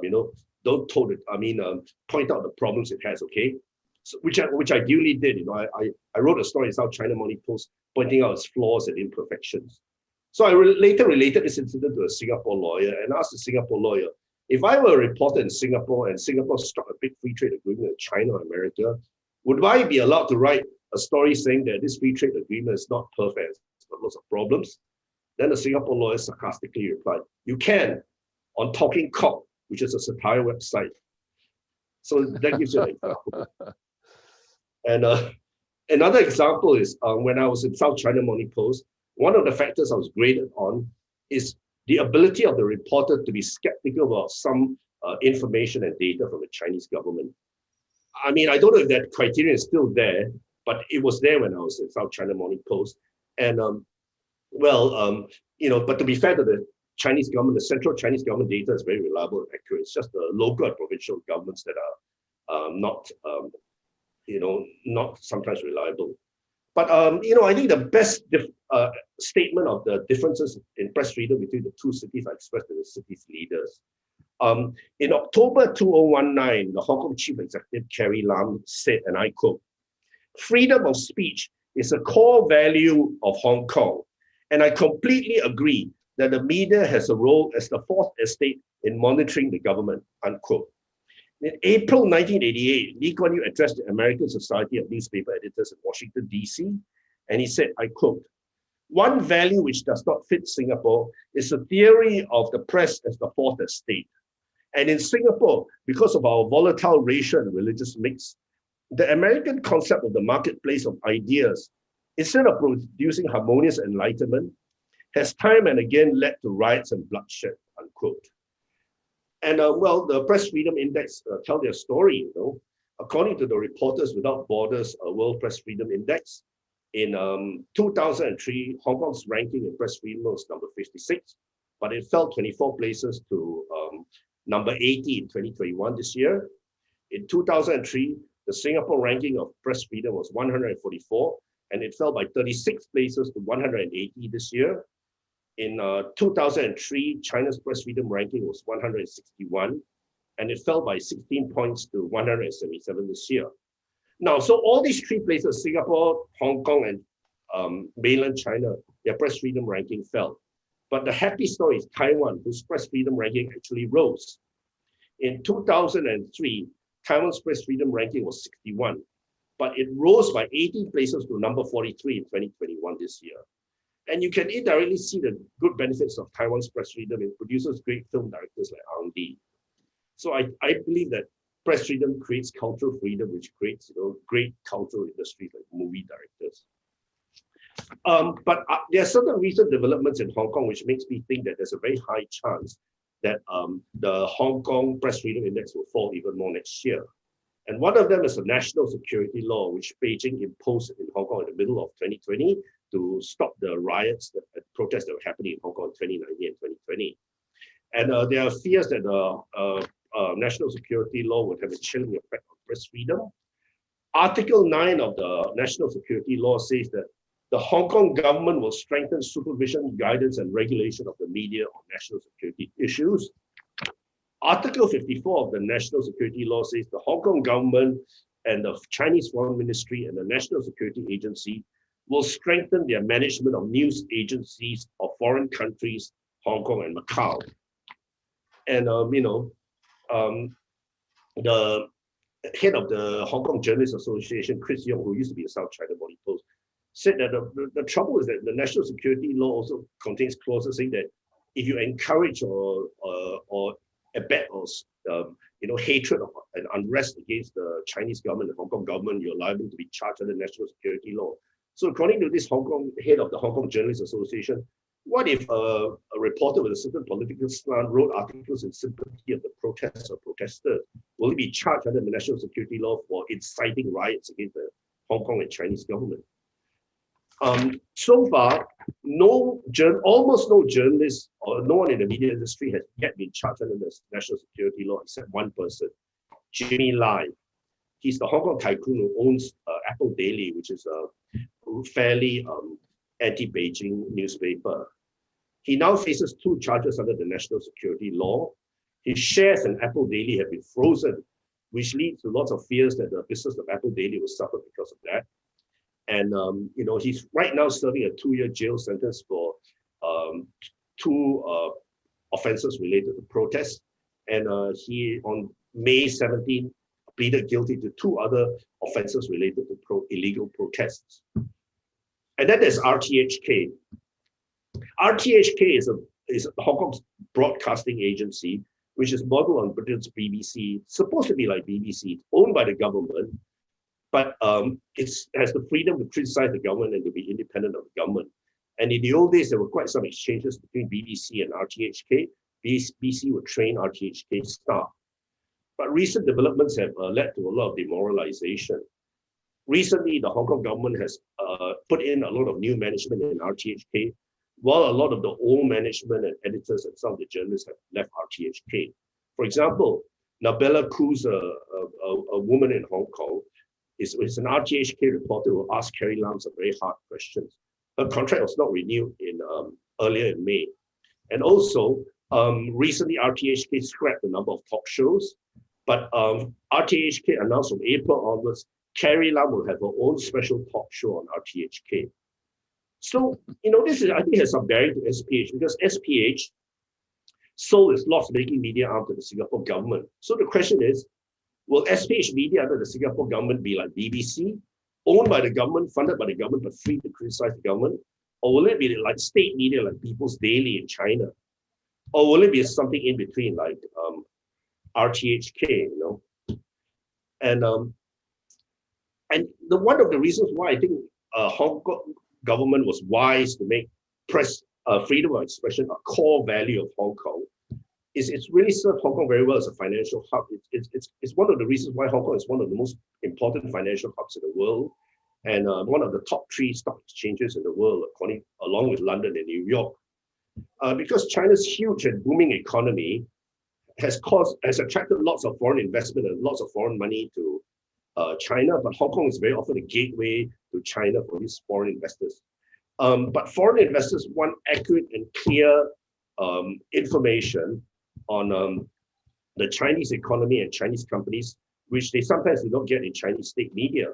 F: You know, don't point out the problems it has, okay? So, which I duly did. You know, I wrote a story in South China Morning Post pointing out its flaws and imperfections. So I later related this incident to a Singapore lawyer and asked the Singapore lawyer, if I were a reporter in Singapore and Singapore struck a big free trade agreement with China or America, would I be allowed to write a story saying that this free trade agreement is not perfect, it's got lots of problems? Then the Singapore lawyer sarcastically replied, you can, on Talking Cock, which is a satire website. So that gives you an example. And another example is when I was in South China Morning Post, one of the factors I was graded on is the ability of the reporter to be skeptical about some information and data from the Chinese government. I mean, I don't know if that criterion is still there, but it was there when I was in South China Morning Post. And you know, but to be fair to the Chinese government, the central Chinese government data is very reliable and accurate. It's just the local and provincial governments that are not sometimes reliable. But you know, I think the best statement of the differences in press freedom between the two cities are expressed in the city's leaders. In October 2019, the Hong Kong Chief Executive Carrie Lam said, and I quote, "Freedom of speech is a core value of Hong Kong, and I completely agree that the media has a role as the fourth estate in monitoring the government," unquote. In April 1988, Lee Kuan Yew addressed the American Society of Newspaper Editors in Washington, D.C., and he said, I quote, "One value which does not fit Singapore is the theory of the press as the fourth estate. And in Singapore, because of our volatile racial and religious mix, the American concept of the marketplace of ideas, instead of producing harmonious enlightenment, has time and again led to riots and bloodshed," unquote. And well, the Press Freedom Index tell their story, you know. According to the Reporters Without Borders World Press Freedom Index, in 2003, Hong Kong's ranking in press freedom was number 56, but it fell 24 places to number 80 in 2021 this year. In 2003, the Singapore ranking of press freedom was 144, and it fell by 36 places to 180 this year. In 2003, China's press freedom ranking was 161, and it fell by 16 points to 177 this year. Now, so all these three places, Singapore, Hong Kong, and mainland China, their press freedom ranking fell. But the happy story is Taiwan, whose press freedom ranking actually rose. In 2003, Taiwan's press freedom ranking was 61, but it rose by 18 places to number 43 in 2021 this year. And you can indirectly see the good benefits of Taiwan's press freedom. It produces great film directors like Ang Lee. So I believe that press freedom creates cultural freedom, which creates, you know, great cultural industries like movie directors. But there are certain recent developments in Hong Kong which makes me think that there's a very high chance that the Hong Kong Press Freedom Index will fall even more next year. And one of them is a national security law, which Beijing imposed in Hong Kong in the middle of 2020 to stop the riots, the protests that were happening in Hong Kong in 2019 and 2020. And there are fears that the national security law would have a chilling effect on press freedom. Article 9 of the national security law says that the Hong Kong government will strengthen supervision, guidance, and regulation of the media on national security issues. Article 54 of the national security law says the Hong Kong government and the Chinese Foreign Ministry and the National Security Agency will strengthen their management of news agencies of foreign countries, Hong Kong and Macau. And the head of the Hong Kong Journalists Association, Kirsten, who used to be a South China Morning Post, said that the trouble is that the national security law also contains clauses saying that if you encourage or abet or hatred and unrest against the Chinese government, the Hong Kong government, you're liable to be charged under national security law. So according to this Hong Kong head of the Hong Kong Journalists Association, what if a reporter with a certain political slant wrote articles in sympathy of the protests or protesters? Will he be charged under the national security law for inciting riots against the Hong Kong and Chinese government? So far, almost no journalist or no one in the media industry has yet been charged under the national security law except one person, Jimmy Lai. He's the Hong Kong tycoon who owns Apple Daily, which is a fairly anti-Beijing newspaper. He now faces 2 charges under the national security law. His shares in Apple Daily have been frozen, which leads to lots of fears that the business of Apple Daily will suffer because of that. And he's right now serving a 2-year jail sentence for 2 offenses related to protests. And he, on May 17, pleaded guilty to 2 other offenses related to illegal protests. And then there's RTHK. RTHK is Hong Kong's broadcasting agency, which is modeled on Britain's BBC, supposed to be like BBC, it's owned by the government, but it has the freedom to criticize the government and to be independent of the government. And in the old days, there were quite some exchanges between BBC and RTHK. BBC would train RTHK staff. But recent developments have led to a lot of demoralization. Recently, the Hong Kong government has put in a lot of new management in RTHK, while a lot of the old management and editors and some of the journalists have left RTHK. For example, Nabella Cruz, a woman in Hong Kong, is an RTHK reporter who asked Carrie Lam some very hard questions. Her contract was not renewed earlier in May. And also, recently RTHK scrapped a number of talk shows, but RTHK announced from April onwards, Carrie Lam will have her own special talk show on RTHK. So, this is, I think, has some bearing to SPH because SPH sold its loss-making media arm to the Singapore government. So the question is, will SPH media under the Singapore government be like BBC, owned by the government, funded by the government, but free to criticize the government? Or will it be like state media like People's Daily in China? Or will it be something in between like RTHK, And one of the reasons why I think Hong Kong government was wise to make press freedom of expression a core value of Hong Kong is it's really served Hong Kong very well as a financial hub. It's one of the reasons why Hong Kong is one of the most important financial hubs in the world and one of the top 3 stock exchanges in the world, along with London and New York. Because China's huge and booming economy has attracted lots of foreign investment and lots of foreign money to China, but Hong Kong is very often a gateway to China for these foreign investors. But foreign investors want accurate and clear information on the Chinese economy and Chinese companies, which they sometimes do not get in Chinese state media.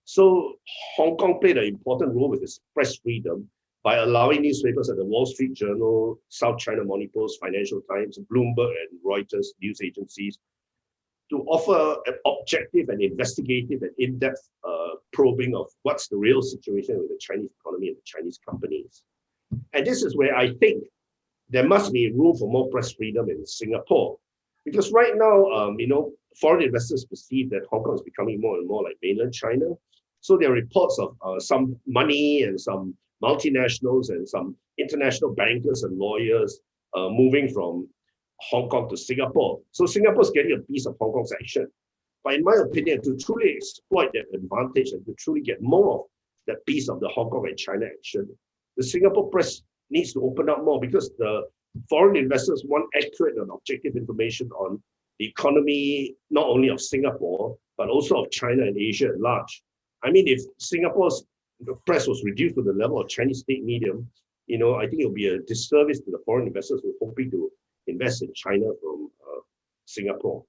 F: So Hong Kong played an important role with its press freedom by allowing newspapers like the Wall Street Journal, South China Morning Post, Financial Times, Bloomberg and Reuters news agencies to offer an objective and investigative and in-depth probing of what's the real situation with the Chinese economy and the Chinese companies. And this is where I think there must be room for more press freedom in Singapore. Because right now, foreign investors perceive that Hong Kong is becoming more and more like mainland China. So there are reports of some money and some multinationals and some international bankers and lawyers moving from Hong Kong to Singapore. So Singapore's getting a piece of Hong Kong's action. But in my opinion, to truly exploit that advantage and to truly get more of that piece of the Hong Kong and China action, the Singapore press needs to open up more, because the foreign investors want accurate and objective information on the economy, not only of Singapore, but also of China and Asia at large. I mean, if Singapore's press was reduced to the level of Chinese state medium, I think it would be a disservice to the foreign investors who are hoping to invest in China from Singapore.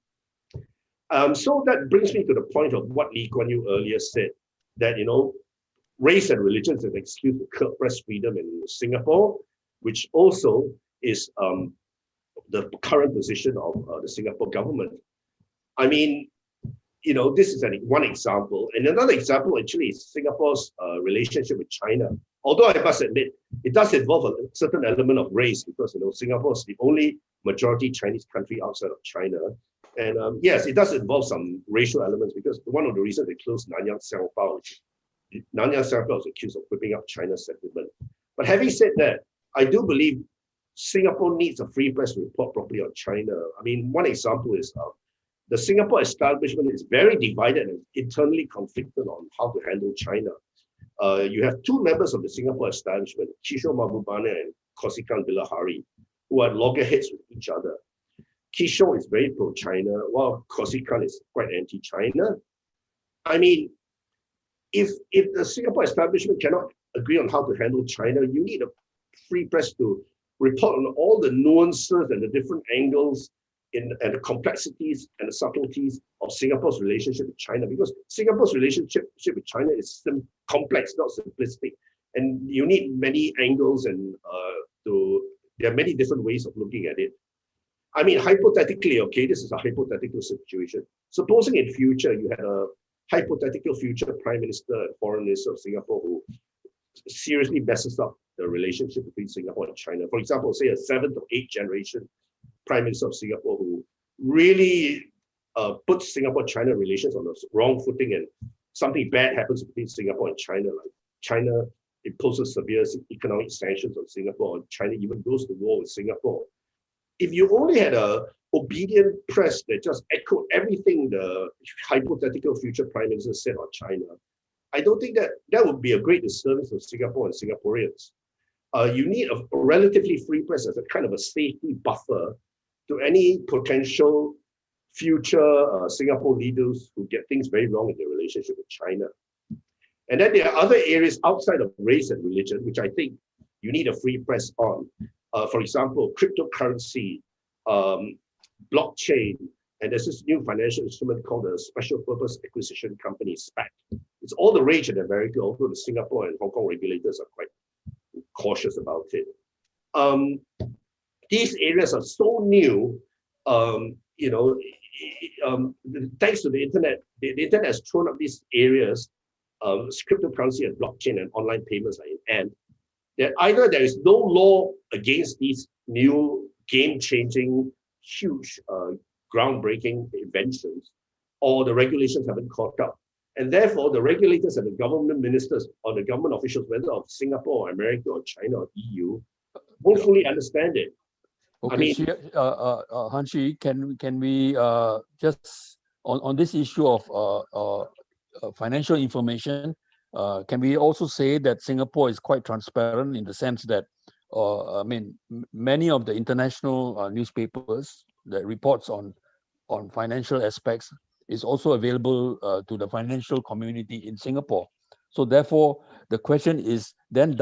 F: So that brings me to the point of what Lee Kuan Yew earlier said, that, race and religion is an excuse to curb press freedom in Singapore, which also is the current position of the Singapore government. I mean, this is one example. And another example actually is Singapore's relationship with China. Although I must admit, it does involve a certain element of race, because Singapore is the only majority Chinese country outside of China. And yes, it does involve some racial elements, because one of the reasons they closed Nanyang Xiaopao was accused of whipping up China's sentiment. But having said that, I do believe Singapore needs a free press to report properly on China. I mean, one example is the Singapore establishment is very divided and internally conflicted on how to handle China. You have two members of the Singapore establishment, Kishore Mahbubani and Kausikan Bilahari, who are loggerheads with each other. Kishore is very pro-China, while Kausikan is quite anti-China. I mean, if the Singapore establishment cannot agree on how to handle China, you need a free press to report on all the nuances and the different angles and the complexities and the subtleties of Singapore's relationship with China, because Singapore's relationship with China is complex, not simplistic. And you need many angles, and there are many different ways of looking at it. I mean, hypothetically, okay, this is a hypothetical situation. Supposing in future you had a hypothetical future Prime Minister and Foreign Minister of Singapore who seriously messes up the relationship between Singapore and China. For example, say a 7th or 8th generation Prime Minister of Singapore who really puts Singapore-China relations on the wrong footing, and something bad happens between Singapore and China, like China imposes severe economic sanctions on Singapore, and China even goes to war with Singapore. If you only had a obedient press that just echoed everything the hypothetical future Prime Minister said on China, I don't think that would be a great disservice of Singapore and Singaporeans. You need a relatively free press as a kind of a safety buffer to any potential future Singapore leaders who get things very wrong in their relationship with China. And then there are other areas outside of race and religion, which I think you need a free press on. For example, cryptocurrency, blockchain, and there's this new financial instrument called the Special Purpose Acquisition Company, SPAC. It's all the rage in America, although the Singapore and Hong Kong regulators are quite cautious about it. These areas are so new, thanks to the internet. The internet has thrown up these areas, cryptocurrency and blockchain and online payments are in end. That either there is no law against these new game-changing, huge, groundbreaking inventions, or the regulations haven't caught up. And therefore, the regulators and the government ministers or the government officials, whether of Singapore, or America, or China, or EU, won't fully understand it.
C: Okay,
F: I mean,
C: Han Shih, can we just on this issue of financial information, can we also say that Singapore is quite transparent in the sense that, I mean, many of the international newspapers that reports on financial aspects is also available to the financial community in Singapore. So therefore, the question is then,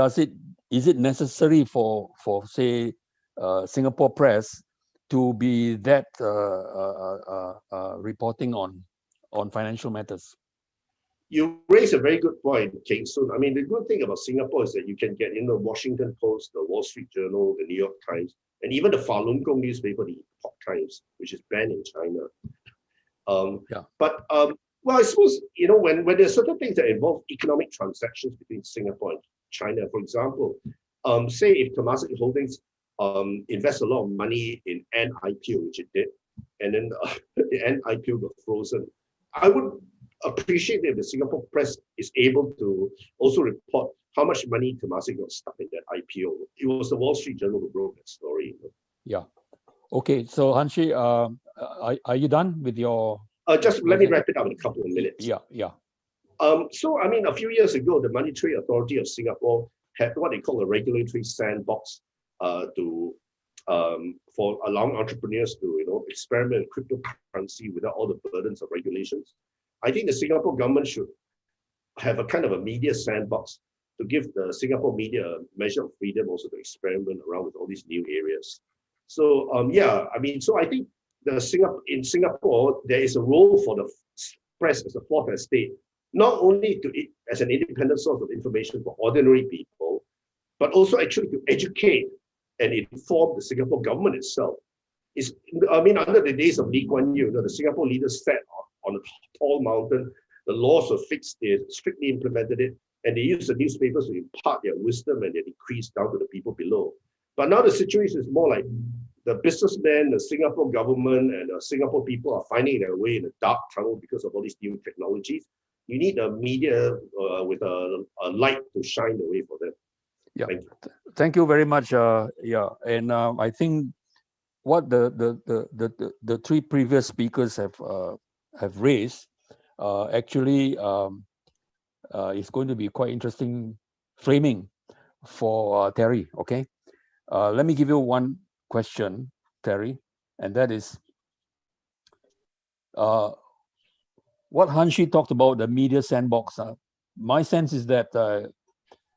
C: is it necessary for say Singapore press to be that reporting on financial matters?
F: You raise a very good point, Kheng Soon. I mean, the good thing about Singapore is that you can get in the Washington Post, the Wall Street Journal, the New York Times, and even the Falun Gong newspaper, the Epoch Times, which is banned in China. But well, I suppose, when there's certain things that involve economic transactions between Singapore and China, for example, say if Temasek Holdings invests a lot of money in an IPO, which it did, and then the an IPO got frozen, I would appreciate if the Singapore press is able to also report how much money Temasek got stuck in that IPO. It was the Wall Street Journal who broke that story.
C: Yeah. Okay, so Han Shih, are you done with your?
F: Just let me wrap it up in a couple of minutes.
C: Yeah.
F: So, I mean, a few years ago, the Monetary Authority of Singapore had what they call a regulatory sandbox for allowing entrepreneurs to, experiment with cryptocurrency without all the burdens of regulations. I think the Singapore government should have a kind of a media sandbox to give the Singapore media a measure of freedom also to experiment around with all these new areas. So, so I think in Singapore, there is a role for the press as a fourth estate, not only as an independent source of information for ordinary people, but also actually to educate and inform the Singapore government itself. Under the days of Lee Kuan Yew, the Singapore leaders sat on a tall mountain, the laws were fixed, they strictly implemented it, and they used the newspapers to impart their wisdom and their decrees down to the people below. But now the situation is more like the businessmen, the Singapore government, and the Singapore people are finding their way in a dark tunnel because of all these new technologies. You need the media with a light to shine the way for them.
C: Yeah, thank you very much. And I think what the three previous speakers have raised actually is going to be quite interesting framing for Terry. Okay, let me give you one question, Terry, and that is what Han Shih talked about, the media sandbox. My sense is that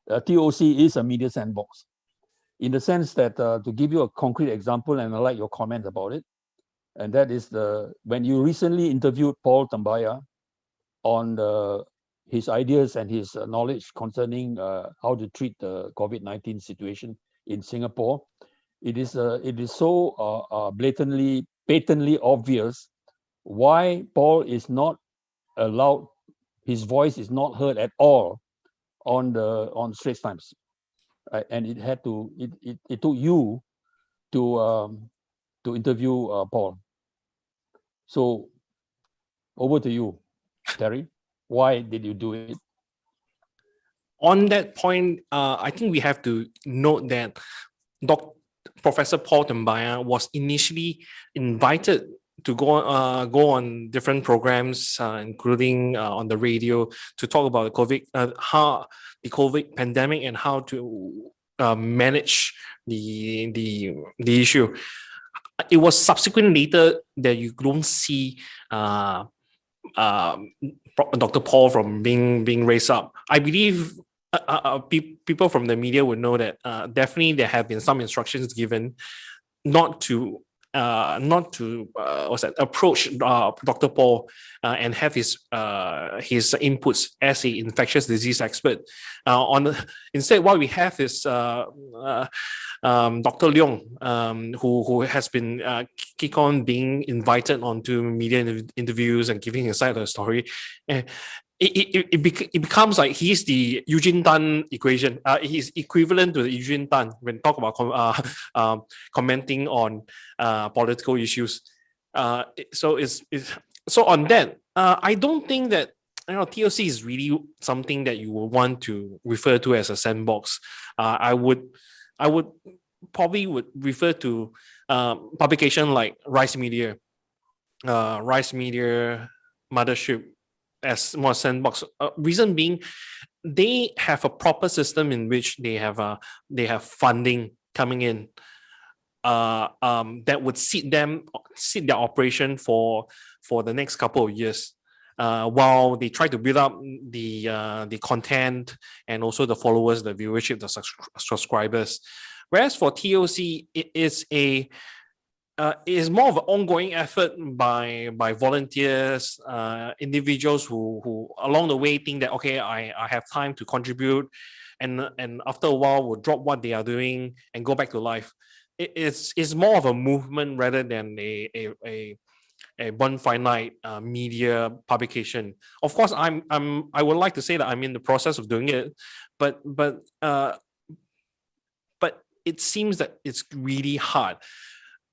C: TOC is a media sandbox, in the sense that to give you a concrete example, and I like your comment about it, and that is when you recently interviewed Paul Tambaya on his ideas and his knowledge concerning how to treat the COVID-19 situation in Singapore. It is so patently obvious why Paul is not allowed, his voice is not heard at all on Straits Times, and it took you to interview Paul. So over to you, Terry. Why did you do it?
B: On that point, I think we have to note that Professor Paul Tambaya was initially invited to go on different programs, including on the radio, to talk about the COVID pandemic and how to manage the issue. It was subsequent later that you don't see Dr. Paul from being raised up. I believe people from the media would know that definitely there have been some instructions given not to approach Dr. Paul and have his inputs as an infectious disease expert. Instead, what we have is Dr. Leong, who has been keep on being invited onto media interviews and giving his side of the story. It becomes like he's the Eugene Tan equation. He's equivalent to the Eugene Tan when talk about commenting on political issues. So on that, I don't think that TOC is really something that you would want to refer to as a sandbox. I would probably refer to publication like Rise Media Mothership as more sandbox. Reason being, they have a proper system in which they have funding coming in that would seat their operation for the next couple of years, while they try to build up the content and also the followers, the viewership, the subscribers. Whereas for TOC, it is more of an ongoing effort by volunteers, individuals who along the way think that, okay, I have time to contribute, and after a while will drop what they are doing and go back to life. It's more of a movement rather than a one finite media publication. Of course, I would like to say that I'm in the process of doing it, but it seems that it's really hard.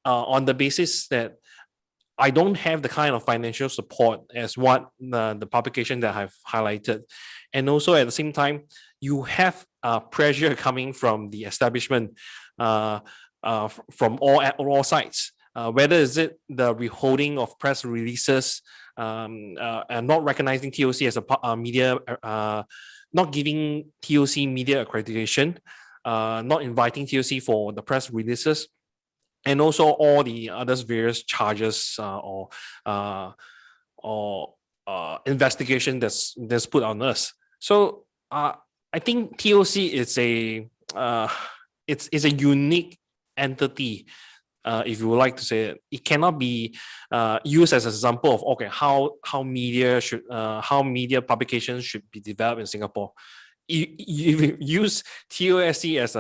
B: On the basis that I don't have the kind of financial support as what the publication that I've highlighted. And also at the same time, you have pressure coming from the establishment from all sides. whether is it the withholding of press releases, and not recognizing TOC as a media, not giving TOC media accreditation, not inviting TOC for the press releases, and also all the others various charges or investigation that's put on us. So I think TOC is a it's a unique entity, if you would like to say it. It cannot be used as an example of how media publications should be developed in Singapore. You use TOSC as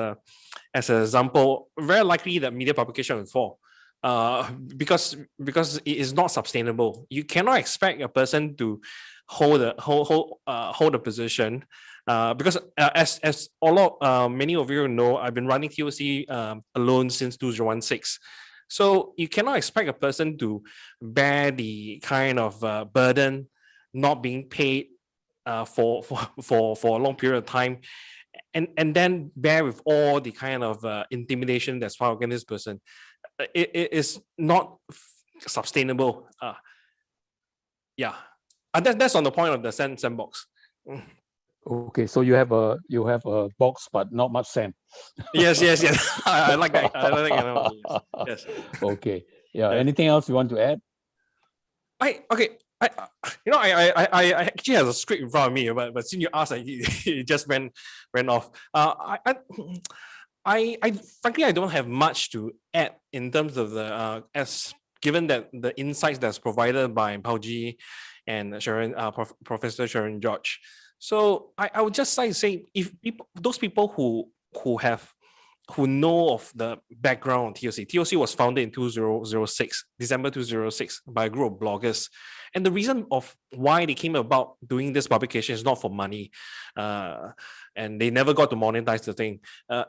B: an example, very likely that media publication will fall. Because it is not sustainable. You cannot expect a person to hold a position, because as many of you know, I've been running TOC alone since 2016. So you cannot expect a person to bear the kind of burden not being paid for a long period of time, and then bear with all the kind of intimidation that's found against this person. It is not sustainable. That's on the point of the sandbox.
C: Okay, so you have a box, but not much sand.
B: Yes. I like that. I like that. Yes.
C: Okay. Yeah. Anything else you want to add?
B: I actually have a script in front of me, but since you asked, it just ran off. I frankly, I don't have much to add in terms of the given that the insights that's provided by Balji and Professor Cherian George. So I would just like to say, if those people who know of the background of TOC was founded in 2006, December 2006, by a group of bloggers. And the reason of why they came about doing this publication is not for money, and they never got to monetize the thing.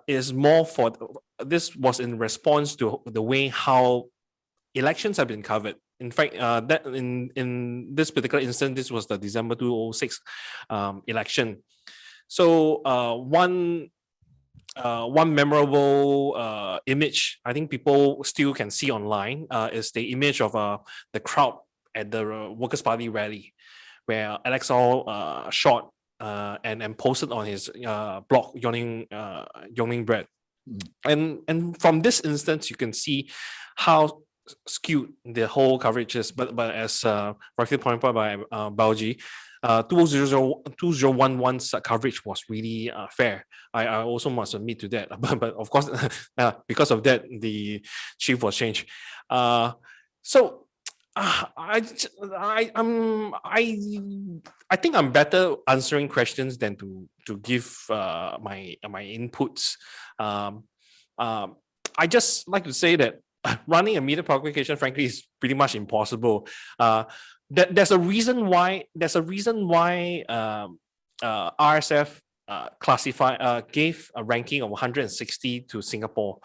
B: Is more for, this was in response to the way how elections have been covered. In fact, that in this particular instance, this was the December 2006 election. So one memorable image I think people still can see online is the image of the crowd at the Workers' Party rally, where Alex All shot and posted on his blog, Yawning Bread. And from this instance, you can see how skewed the whole coverage is. But as rightly pointed out by Balji, 2011's coverage was really fair. I also must admit to that. But of course, because of that, the chief was changed. So I think I'm better answering questions than to give my inputs. I just like to say that running a media publication, frankly, is pretty much impossible. There's a reason why RSF gave a ranking of 160 to Singapore.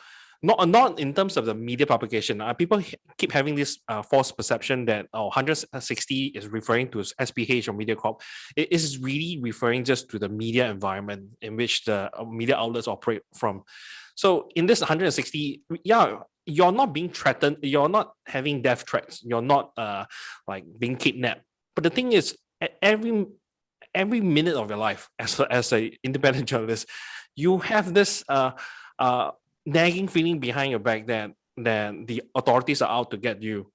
B: Not in terms of the media publication. People keep having this false perception that 160 is referring to SPH or MediaCorp. It is really referring just to the media environment in which the media outlets operate from. So in this 160, you're not being threatened. You're not having death threats. You're not like being kidnapped. But the thing is, every minute of your life as an independent journalist, you have this nagging feeling behind your back that the authorities are out to get you,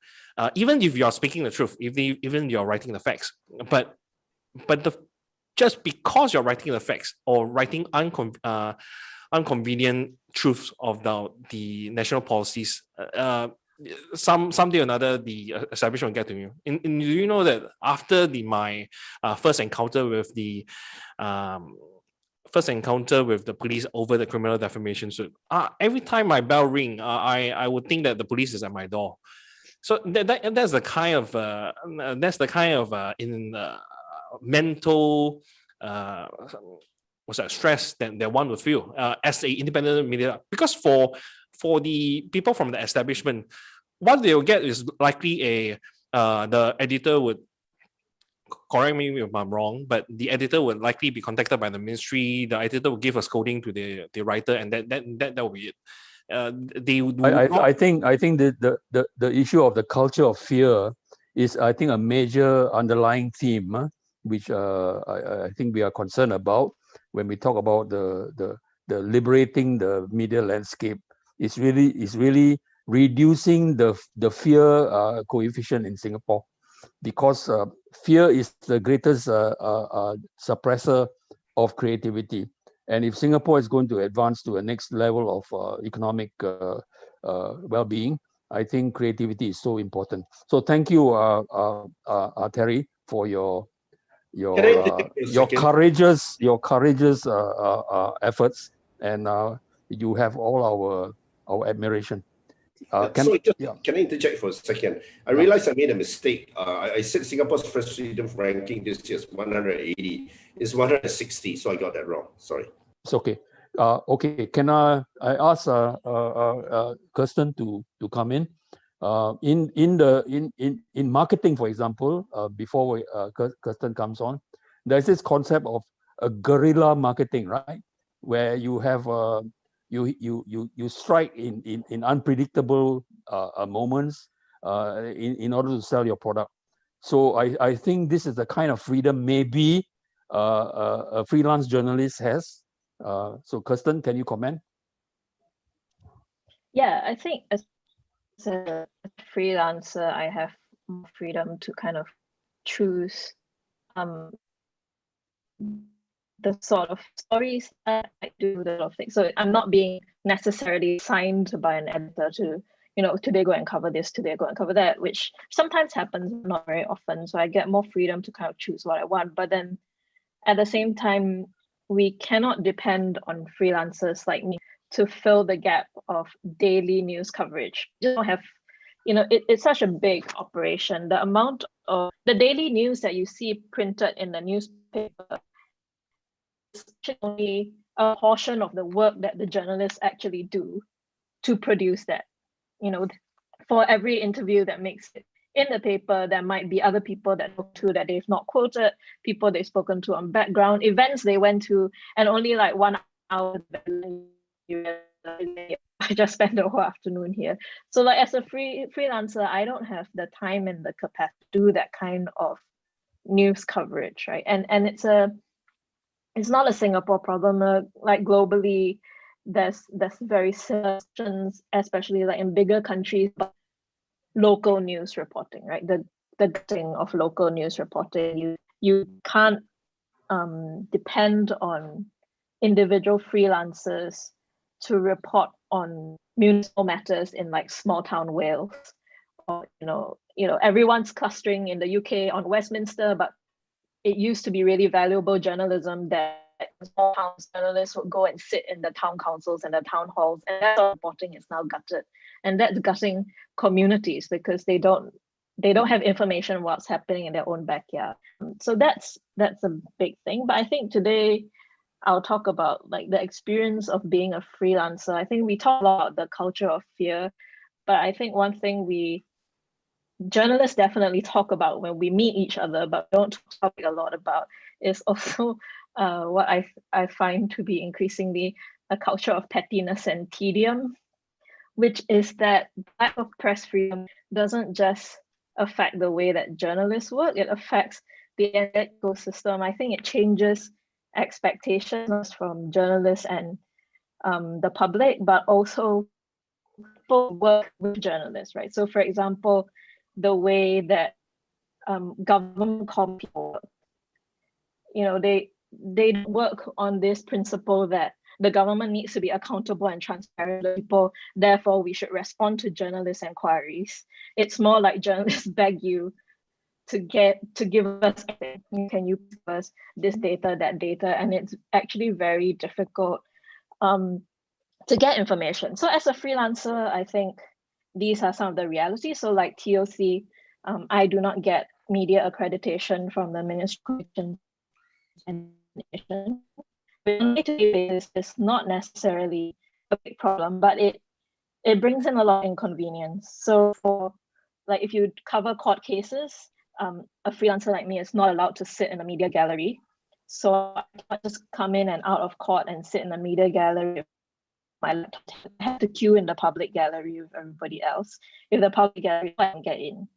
B: even if you are speaking the truth, even you're writing the facts. But just because you're writing the facts or writing inconvenient truths of the national policies, someday or another the establishment will get to you. Do you know that after my first encounter with the police over the criminal defamation suit, every time my bell ring, I would think that the police is at my door. So that's the kind of mental stress that one would feel as an independent media, because for the people from the establishment, what they'll get is likely the editor would, correct me if I'm wrong, but the editor would likely be contacted by the ministry. The editor will give a scolding to the writer, and that will be it. they would
C: I think the issue of the culture of fear is, I think, a major underlying theme, which I think we are concerned about when we talk about the liberating the media landscape. It's really reducing the fear coefficient in Singapore, because fear is the greatest suppressor of creativity. And if Singapore is going to advance to a next level of economic well-being, I think creativity is so important. So thank you, Terry, for your courageous efforts, and you have all our admiration.
F: Can I interject for a second? I realized I made a mistake. I said Singapore's press freedom ranking this year is 180. It's 160, so I got that wrong. Sorry.
C: It's okay. Okay, can I ask Kirsten to come in? In marketing, for example, before Kirsten comes on, there's this concept of a guerrilla marketing, right? Where you have you strike in unpredictable moments in order to sell your product. So I think this is the kind of freedom maybe a freelance journalist has. So Kirsten, can you comment?
G: Yeah, I think as a freelancer, I have more freedom to kind of choose the sort of stories I do, the sort of things. So I'm not being necessarily signed by an editor to, today go and cover this, today go and cover that, which sometimes happens, not very often. So I get more freedom to kind of choose what I want. But then at the same time, we cannot depend on freelancers like me to fill the gap of daily news coverage. You don't have, it's such a big operation. The amount of the daily news that you see printed in the newspaper is only a portion of the work that the journalists actually do to produce that. For every interview that makes it in the paper, there might be other people that talk to that they've not quoted, people they've spoken to on background, events they went to, and only like 1 hour I just spent the whole afternoon here. So like as a freelancer, I don't have the time and the capacity to do that kind of news coverage, right? And it's not a Singapore problem. Like globally, there's very certain, especially like in bigger countries, but local news reporting, right? The thing of local news reporting, you can't depend on individual freelancers to report on municipal matters in like small town Wales, or everyone's clustering in the UK on Westminster, but it used to be really valuable journalism that small town journalists would go and sit in the town councils and the town halls, and that sort of reporting is now gutted, and that's gutting communities because they don't have information what's happening in their own backyard. So that's a big thing. But I think today I'll talk about like the experience of being a freelancer. I think we talk about the culture of fear, but I think one thing journalists definitely talk about when we meet each other, but don't talk a lot about, is also what I find to be increasingly a culture of pettiness and tedium, which is that lack of press freedom doesn't just affect the way that journalists work, it affects the entire ecosystem. I think it changes expectations from journalists and the public, but also people work with journalists, right? So for example, the way that government call people, they work on this principle that the government needs to be accountable and transparent to people, therefore we should respond to journalists' inquiries. It's more like journalists beg you to give us, can you give us this data, that data, and it's actually very difficult to get information. So as a freelancer, I think these are some of the realities. So like TOC, I do not get media accreditation from the Ministry of Information. On a day-to-day basis, it's not necessarily a big problem, but it brings in a lot of inconvenience. So for like if you cover court cases, a freelancer like me is not allowed to sit in a media gallery. So I can't just come in and out of court and sit in a media gallery my laptop. I have to queue in the public gallery with everybody else. If the public gallery can't get in,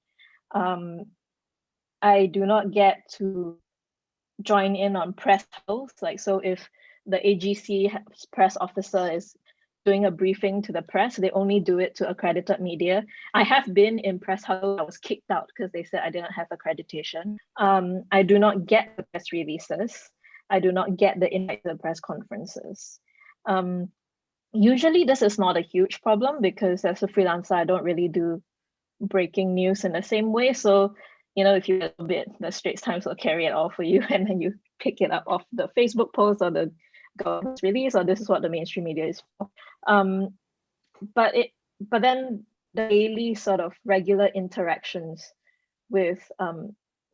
G: I do not get to join in on press huddles. Like, so if the AGC press officer is doing a briefing to the press, they only do it to accredited media. I have been in press huddle. I was kicked out because they said I didn't have accreditation. I do not get the press releases. I do not get the invite to the press conferences. Usually this is not a huge problem because as a freelancer, I don't really do breaking news in the same way. So, you know, if you get a bit, the Straits Times will carry it all for you and then you pick it up off the Facebook post or the government's release, or this is what the mainstream media is for. But then the daily sort of regular interactions with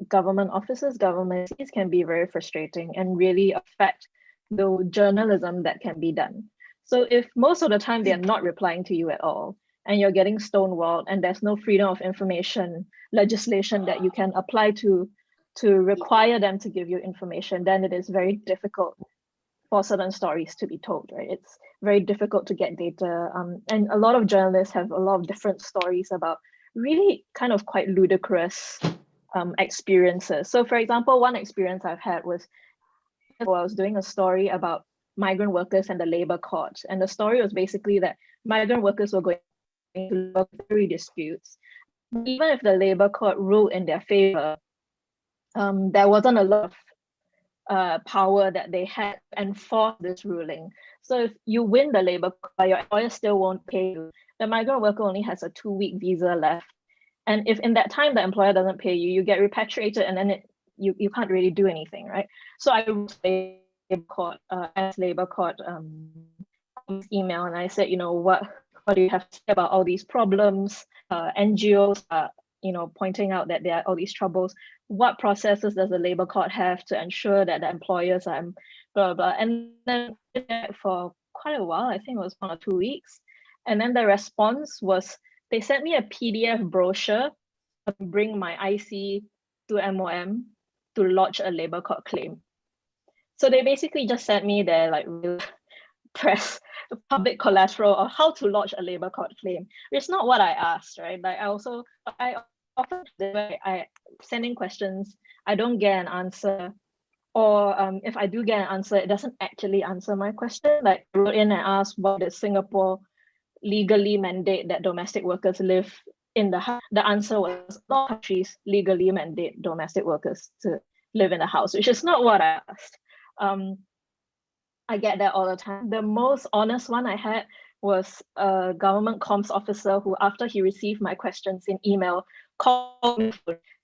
G: government offices, government can be very frustrating and really affect the journalism that can be done. So if most of the time they're not replying to you at all, and you're getting stonewalled and there's no freedom of information legislation that you can apply to require them to give you information, then it is very difficult for certain stories to be told, right? It's very difficult to get data. And a lot of journalists have a lot of different stories about really kind of quite ludicrous experiences. So for example, one experience I've had was I was doing a story about migrant workers and the labor court. And the story was basically that migrant workers were going to labor disputes. Even if the labor court ruled in their favor, there wasn't a lot of power that they had to enforce this ruling. So if you win the labor court, your employer still won't pay you. The migrant worker only has a 2-week visa left. And if in that time the employer doesn't pay you, you get repatriated and then you can't really do anything, right? So I wrote labor court email and I said, you know, what do you have to say about all these problems? NGOs are, you know, pointing out that there are all these troubles. What processes does the labor court have to ensure that the employers are blah, blah, blah. And then for quite a while, I think it was 1 or 2 weeks. And then the response was, they sent me a PDF brochure to bring my IC to MOM to lodge a labor court claim. So they basically just sent me their like press public collateral or how to lodge a labor court claim. It's not what I asked, right? Like I often send in questions, I don't get an answer, or if I do get an answer, it doesn't actually answer my question. Like I wrote in and asked, what does Singapore legally mandate that domestic workers live in the house? The answer was all countries legally mandate domestic workers to live in the house, which is not what I asked. I get that all the time. The most honest one I had was a government comms officer who, after he received my questions in email, called me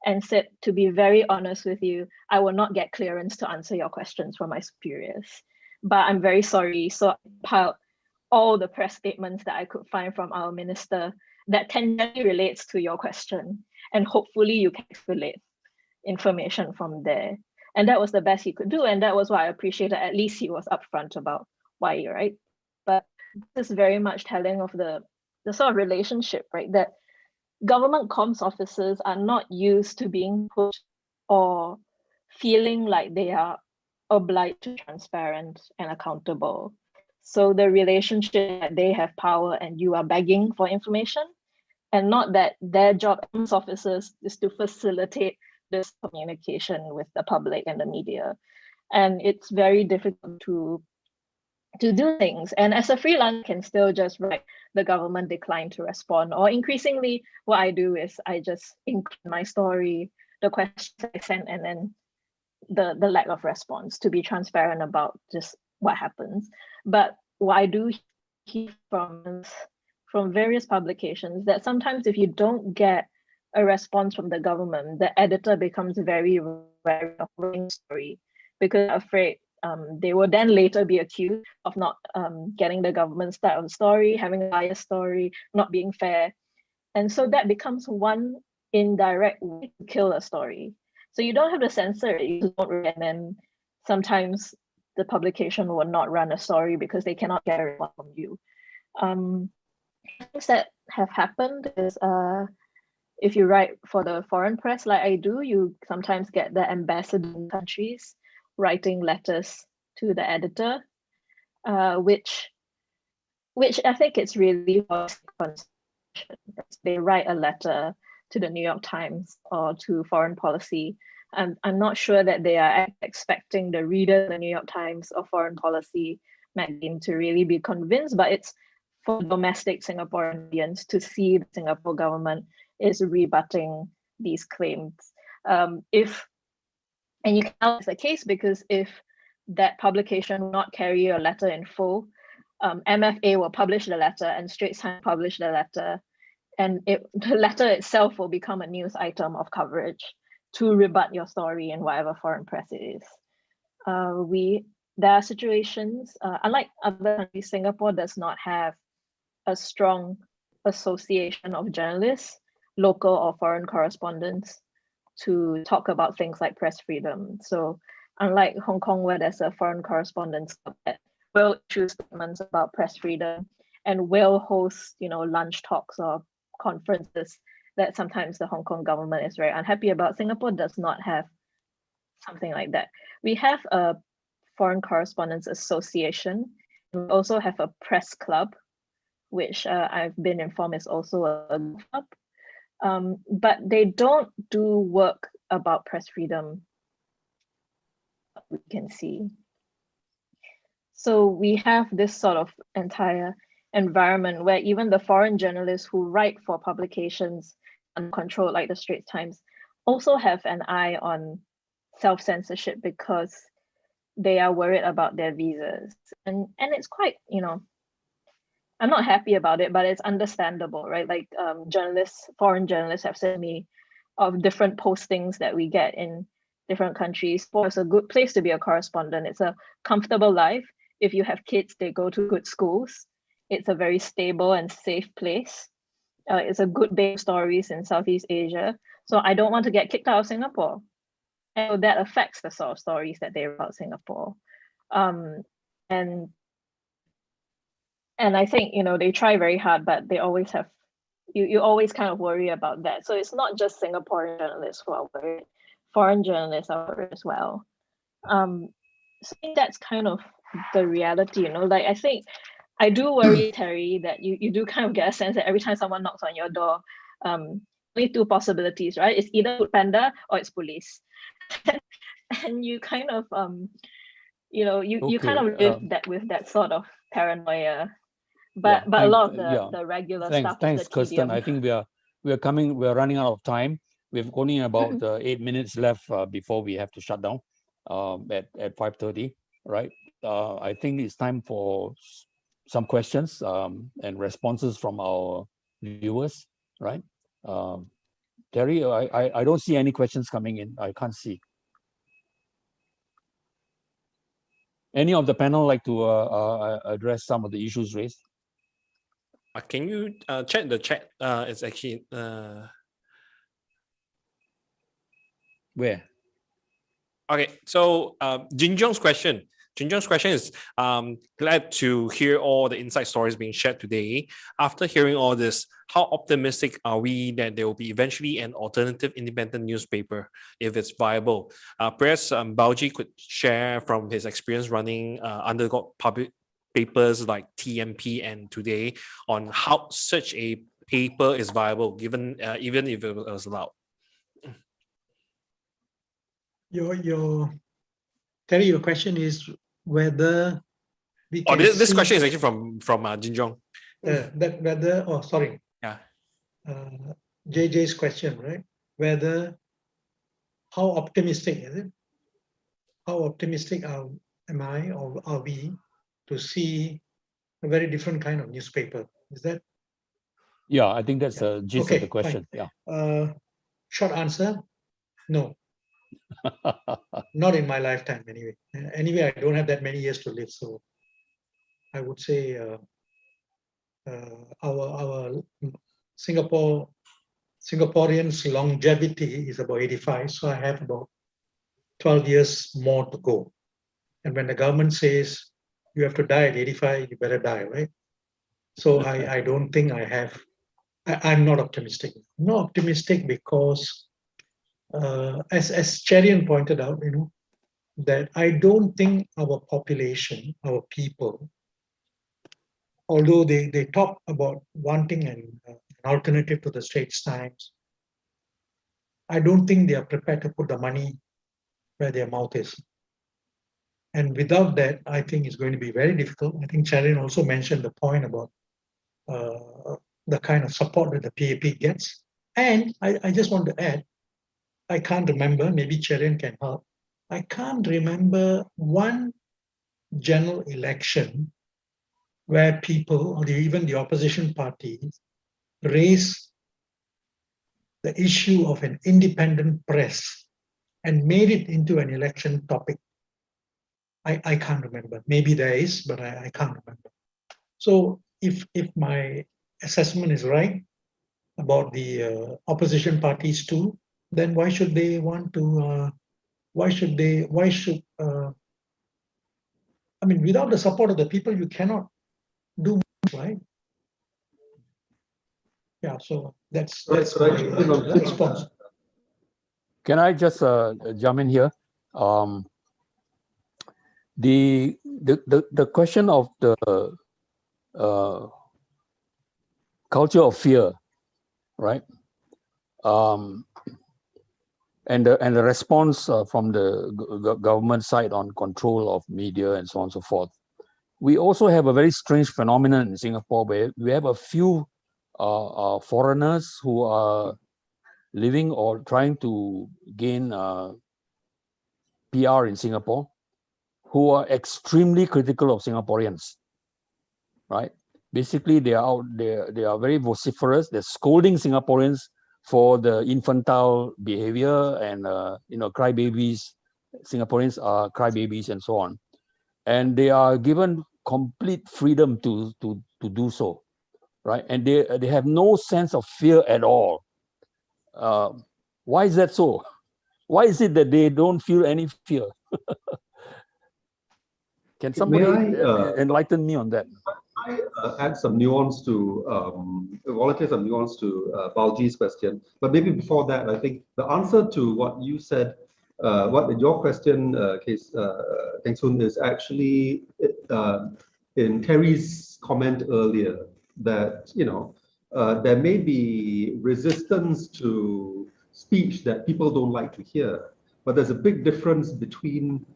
G: and said, to be very honest with you, I will not get clearance to answer your questions from my superiors, but I'm very sorry. So I piled all the press statements that I could find from our minister that tangentially relates to your question, and hopefully you can extrapolate information from there. And that was the best he could do. And that was what I appreciated. At least he was upfront about why, right? But this is very much telling of the sort of relationship, right? That government comms officers are not used to being pushed or feeling like they are obliged to be transparent and accountable. So the relationship that they have power and you are begging for information, and not that their job as officers is to facilitate this communication with the public and the media. And it's very difficult to do things. And as a freelancer, can still just write, the government declined to respond. Or increasingly, what I do is I just include my story, the questions I sent, and then the lack of response, to be transparent about just what happens. But what I do hear from various publications that sometimes if you don't get a response from the government, the editor becomes very wary of writing story because they're afraid they will then later be accused of not getting the government's side of the story, having a biased story, not being fair. And so that becomes one indirect way to kill a story. So you don't have to censor it, you just don't read, and then sometimes the publication will not run a story because they cannot get a response from you. Things that have happened is if you write for the foreign press like I do, you sometimes get the ambassador countries writing letters to the editor, which which I think it's really they write a letter to the New York Times or to Foreign Policy. I'm not sure that they are expecting the reader of the New York Times or Foreign Policy magazine to really be convinced, but it's for domestic Singaporean audience to see the Singapore government is rebutting these claims. And you can tell it's the case because if that publication will not carry a letter in full, MFA will publish the letter and Straits Times publish the letter, and the letter itself will become a news item of coverage to rebut your story in whatever foreign press it is. There are situations, unlike other countries, Singapore does not have a strong association of journalists, local or foreign correspondents, to talk about things like press freedom. So unlike Hong Kong, where there's a foreign correspondence club that will issue statements about press freedom and will host, lunch talks or conferences that sometimes the Hong Kong government is very unhappy about, Singapore does not have something like that. We have a Foreign Correspondents Association. We also have a press club, which I've been informed is also a club. But they don't do work about press freedom, we can see. So we have this sort of entire environment where even the foreign journalists who write for publications uncontrolled like the Straits Times also have an eye on self-censorship because they are worried about their visas. And it's quite, I'm not happy about it, but it's understandable, right? Like foreign journalists have sent me of different postings that we get in different countries. It's a good place to be a correspondent. It's a comfortable life. If you have kids, they go to good schools. It's a very stable and safe place. It's a good base of stories in Southeast Asia. So I don't want to get kicked out of Singapore. And that affects the sort of stories that they write about Singapore. And I think, they try very hard, but they always have, you always kind of worry about that. So it's not just Singaporean journalists who are worried, foreign journalists are worried as well. So I think that's kind of the reality, like I think, I do worry, Terry, that you do kind of get a sense that every time someone knocks on your door, only two possibilities, right? It's either Foodpanda or it's police. And you kind of, you kind of live that with that sort of paranoia. But a lot of the regular stuff.
C: Thanks, Kirsten. I think we're running out of time. We've only about 8 minutes left before we have to shut down at 5:30, right? I think it's time for some questions and responses from our viewers, right? Terry, I don't see any questions coming in. I can't see. Any of the panel like to address some of the issues raised?
B: Can you check the chat? It's actually
C: where?
B: Okay, so Jin Jong's question. Jin Jong's question is, glad to hear all the inside stories being shared today. After hearing all this, how optimistic are we that there will be eventually an alternative independent newspaper if it's viable? Perhaps Balji could share from his experience running underdog public papers like TMP and Today on how such a paper is viable, given even if it was allowed.
E: Terry, your question is whether we can
B: this question is actually from Jin Jong.
E: Sorry.
B: Yeah.
E: JJ's question, right? Whether, how optimistic is it? How optimistic am I or are we to see a very different kind of newspaper? Is that?
C: Yeah, I think that's the gist of the question.
E: Fine.
C: Yeah.
E: Short answer, no. Not in my lifetime, anyway. Anyway, I don't have that many years to live, so I would say our Singaporeans' longevity is about 85, so I have about 12 years more to go. And when the government says you have to die at 85, you better die, right? So I don't think I have. I'm not optimistic. I'm not optimistic because, as Cherian pointed out, that I don't think our population, our people, although they talk about wanting an alternative to the Straits Times, I don't think they are prepared to put the money where their mouth is. And without that, I think it's going to be very difficult. I think Cherian also mentioned the point about the kind of support that the PAP gets. And I just want to add, I can't remember, maybe Cherian can help. I can't remember one general election where people, or even the opposition parties, raise the issue of an independent press and made it into an election topic. I can't remember. Maybe there is, but I can't remember. So if my assessment is right about the opposition parties too, then why should they want to, I mean, without the support of the people, you cannot do much, right? Yeah, so that's my response.
C: Can I just jump in here? The question of the culture of fear, right? And the response from the government side on control of media and so on and so forth. We also have a very strange phenomenon in Singapore where we have a few foreigners who are living or trying to gain PR in Singapore, who are extremely critical of Singaporeans, right? Basically, they are very vociferous. They're scolding Singaporeans for the infantile behavior and crybabies. Singaporeans are crybabies and so on, and they are given complete freedom to do so, right? And they have no sense of fear at all. Why is that so? Why is it that they don't feel any fear? Can somebody enlighten me on that?
D: I add some nuance to volunteer some nuance to Balji's question, but maybe before that, I think the answer to what you said, what your question, Kheng Soon, is actually in Terry's comment earlier that there may be resistance to speech that people don't like to hear, but there's a big difference between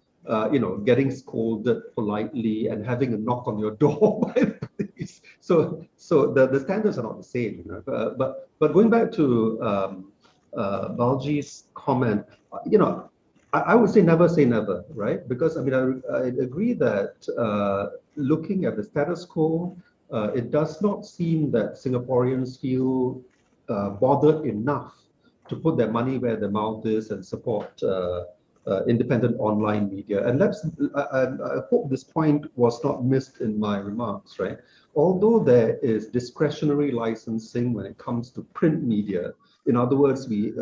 D: getting scolded politely and having a knock on your door by the police. So the standards are not the same. But going back to Balji's comment, I would say never, right? Because I mean, I agree that looking at the status quo, it does not seem that Singaporeans feel bothered enough to put their money where their mouth is and support independent online media. And I hope this point was not missed in my remarks, right? Although there is discretionary licensing when it comes to print media, in other words, we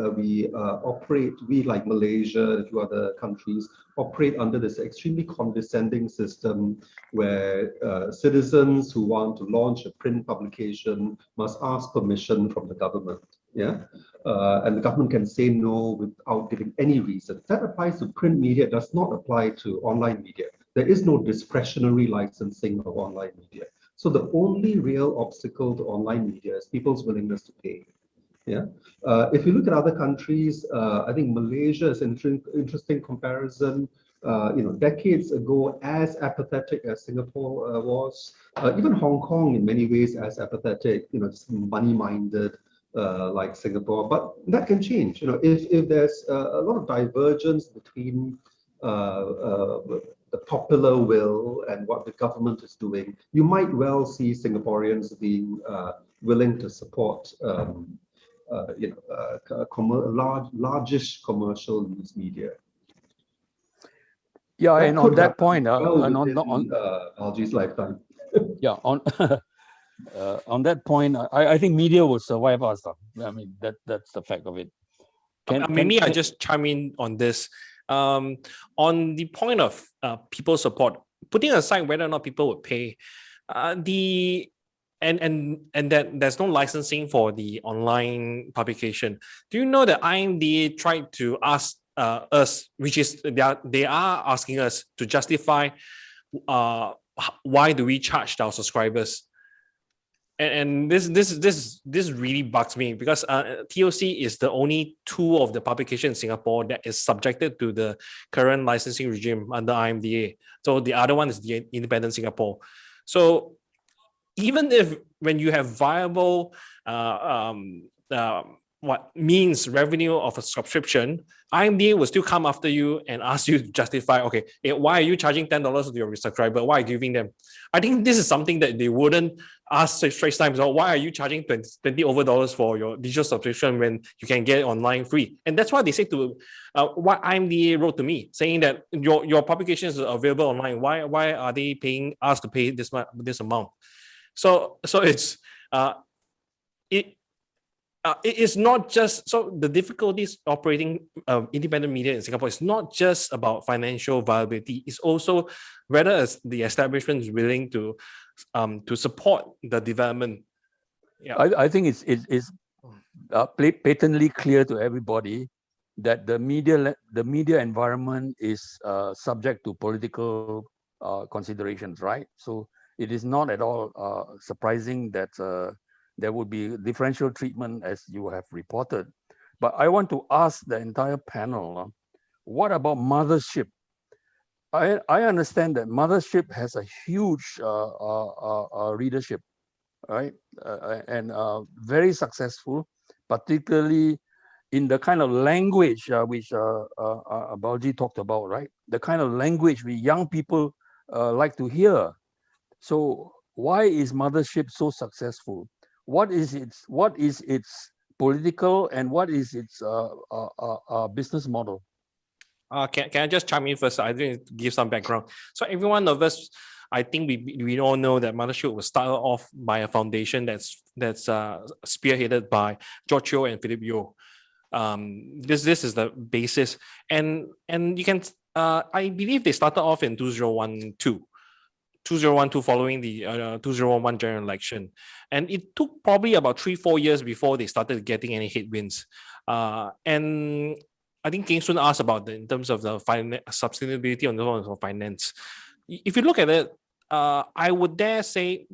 D: like Malaysia and a few other countries, operate under this extremely condescending system where citizens who want to launch a print publication must ask permission from the government. Yeah, and the government can say no without giving any reason. That applies to print media, does not apply to online media. There is no discretionary licensing of online media. So the only real obstacle to online media is people's willingness to pay. Yeah, if you look at other countries, I think Malaysia is an interesting comparison. Decades ago, as apathetic as Singapore was, even Hong Kong in many ways as apathetic, just money-minded. Like Singapore, but that can change. If there's a lot of divergence between the popular will and what the government is doing, you might well see Singaporeans being willing to support, largish commercial news media.
C: Yeah, and on that point,
D: Balji's lifetime.
C: Yeah, on that point, I think media will survive us. I mean, that's the fact of it.
B: I just chime in on this. On the point of people support, putting aside whether or not people would pay, and that there's no licensing for the online publication. Do you know that IMDA tried to ask us, which is they are asking us to justify why do we charge our subscribers? and this really bugs me because TOC is the only two of the publication in Singapore that is subjected to the current licensing regime under IMDA. So the other one is the Independent Singapore. So even if when you have viable what means revenue of a subscription, IMDA will still come after you and ask you to justify, okay, why are you charging $10 to your subscriber? Why are you giving them? I think this is something that they wouldn't ask Straits Times. So why are you charging $20 for your digital subscription when you can get it online free? And that's why they say to what IMDA wrote to me, saying that your publications are available online. Why are they paying us to pay this amount? So it's it is not just, so the difficulties operating independent media in Singapore is not just about financial viability. It's also whether the establishment is willing to support the development. Yeah,
C: I think it's patently clear to everybody that the media environment is subject to political considerations, right? So it is not at all surprising that there would be differential treatment as you have reported. But I want to ask the entire panel, what about mothership? I understand that mothership has a huge readership, right? And very successful, particularly in the kind of language which Balji talked about, right? The kind of language we young people like to hear. So why is mothership so successful? What is its political and what is its business model?
B: Can I just chime in first? I think to give some background. So every one of us, I think we all know that Mothership was started off by a foundation that's spearheaded by George Chio and Philip Yeo. This is the basis, and you can I believe they started off in 2012 following the 2011 general election, and it took probably about 3-4 years before they started getting any headwinds. And I think Kheng Soon asked about in terms of the sustainability on the terms of finance. If you look at it, I would dare say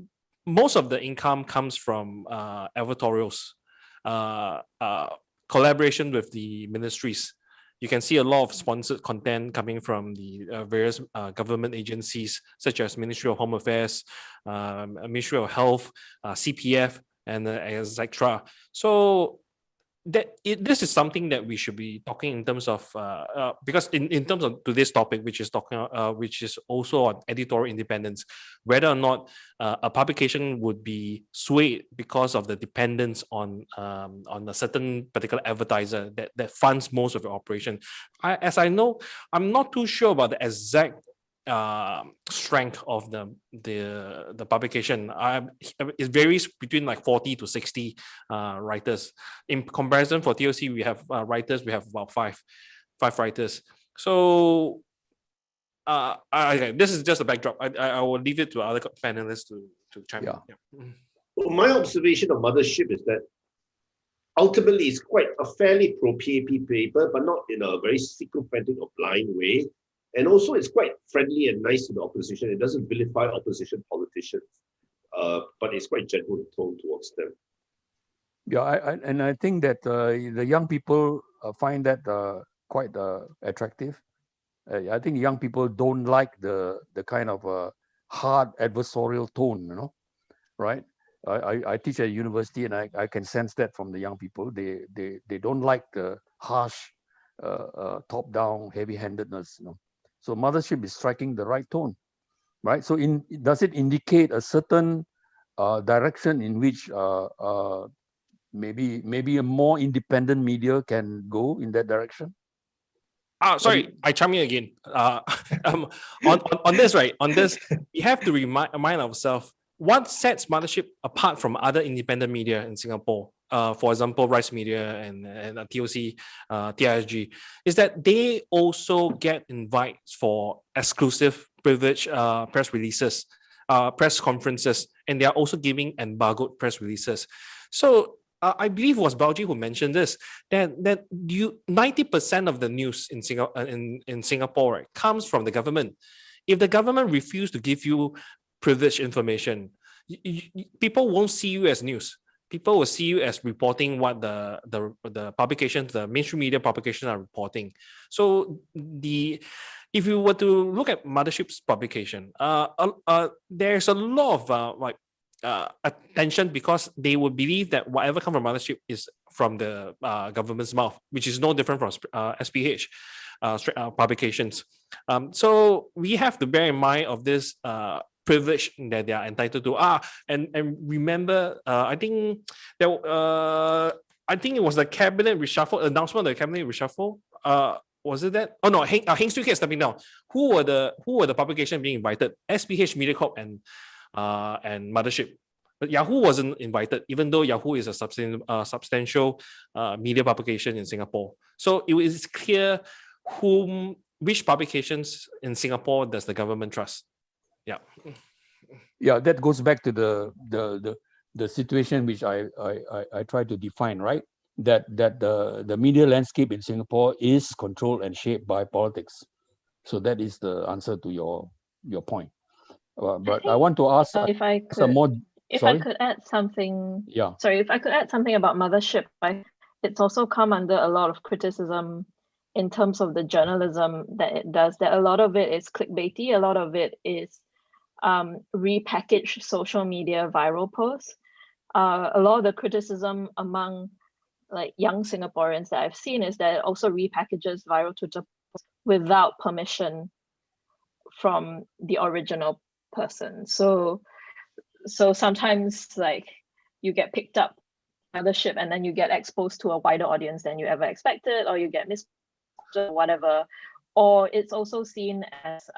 B: most of the income comes from advertorials, collaboration with the ministries. You can see a lot of sponsored content coming from the various government agencies, such as Ministry of Home Affairs, Ministry of Health, CPF, and etc. So this is something that we should be talking in terms of because in terms of today's topic, which is also on editorial independence, whether or not a publication would be swayed because of the dependence on a certain particular advertiser that funds most of the operation. As I know, I'm not too sure about the exact strength of the publication. It varies between like 40 to 60 writers. In comparison, for TOC, we have writers. We have about five writers. So this is just a backdrop. I will leave it to other panelists to chime in. Yeah.
F: Well, my observation of Mothership is that ultimately it's quite a fairly pro-PAP paper, but not in a very sycophantic or blind way. And also, it's quite friendly and nice to the opposition. It doesn't vilify opposition politicians, but it's quite gentle in tone towards them.
C: Yeah, and I think that the young people find that quite attractive. I think young people don't like the kind of hard adversarial tone, right? I teach at university, and I can sense that from the young people. They don't like the harsh, top-down, heavy-handedness, So Mothership is striking the right tone, right? So does it indicate a certain direction in which maybe a more independent media can go in that direction?
B: Sorry, I chime in again. On this, right? On this, we have to remind ourselves what sets Mothership apart from other independent media in Singapore. For example, Rice Media and TOC, TISG, is that they also get invites for exclusive privileged press releases, press conferences, and they are also giving embargoed press releases. So I believe it was Balji who mentioned this, that 90% of the news in Singapore right, comes from the government. If the government refuses to give you privileged information, people won't see you as news. People will see you as reporting what the publications, the mainstream media publications are reporting. So if you were to look at Mothership's publication, there's a lot of attention, because they would believe that whatever comes from Mothership is from the government's mouth, which is no different from SPH publications. So we have to bear in mind of this privilege that they are entitled to. And remember, I think it was the cabinet reshuffle announcement. The cabinet reshuffle. Was it that? Oh no, Heng Soon is stepping down. Who were the publication being invited? SPH MediaCorp and Mothership. But Yahoo wasn't invited, even though Yahoo is a substantial media publication in Singapore. So it is clear which publications in Singapore does the government trust.
C: Yeah, that goes back to the situation which I try to define, right? That the media landscape in Singapore is controlled and shaped by politics. So that is the answer to your point. But I want to ask
G: if I could add something.
C: Yeah.
G: Sorry, if I could add something about Mothership, it's also come under a lot of criticism in terms of the journalism that it does. That a lot of it is clickbaity, a lot of it is repackaged social media viral posts. A lot of the criticism among like young Singaporeans that I've seen is that it also repackages viral Twitter posts without permission from the original person. So sometimes like you get picked up by the ship and then you get exposed to a wider audience than you ever expected, or you get missed or whatever. Or it's also seen as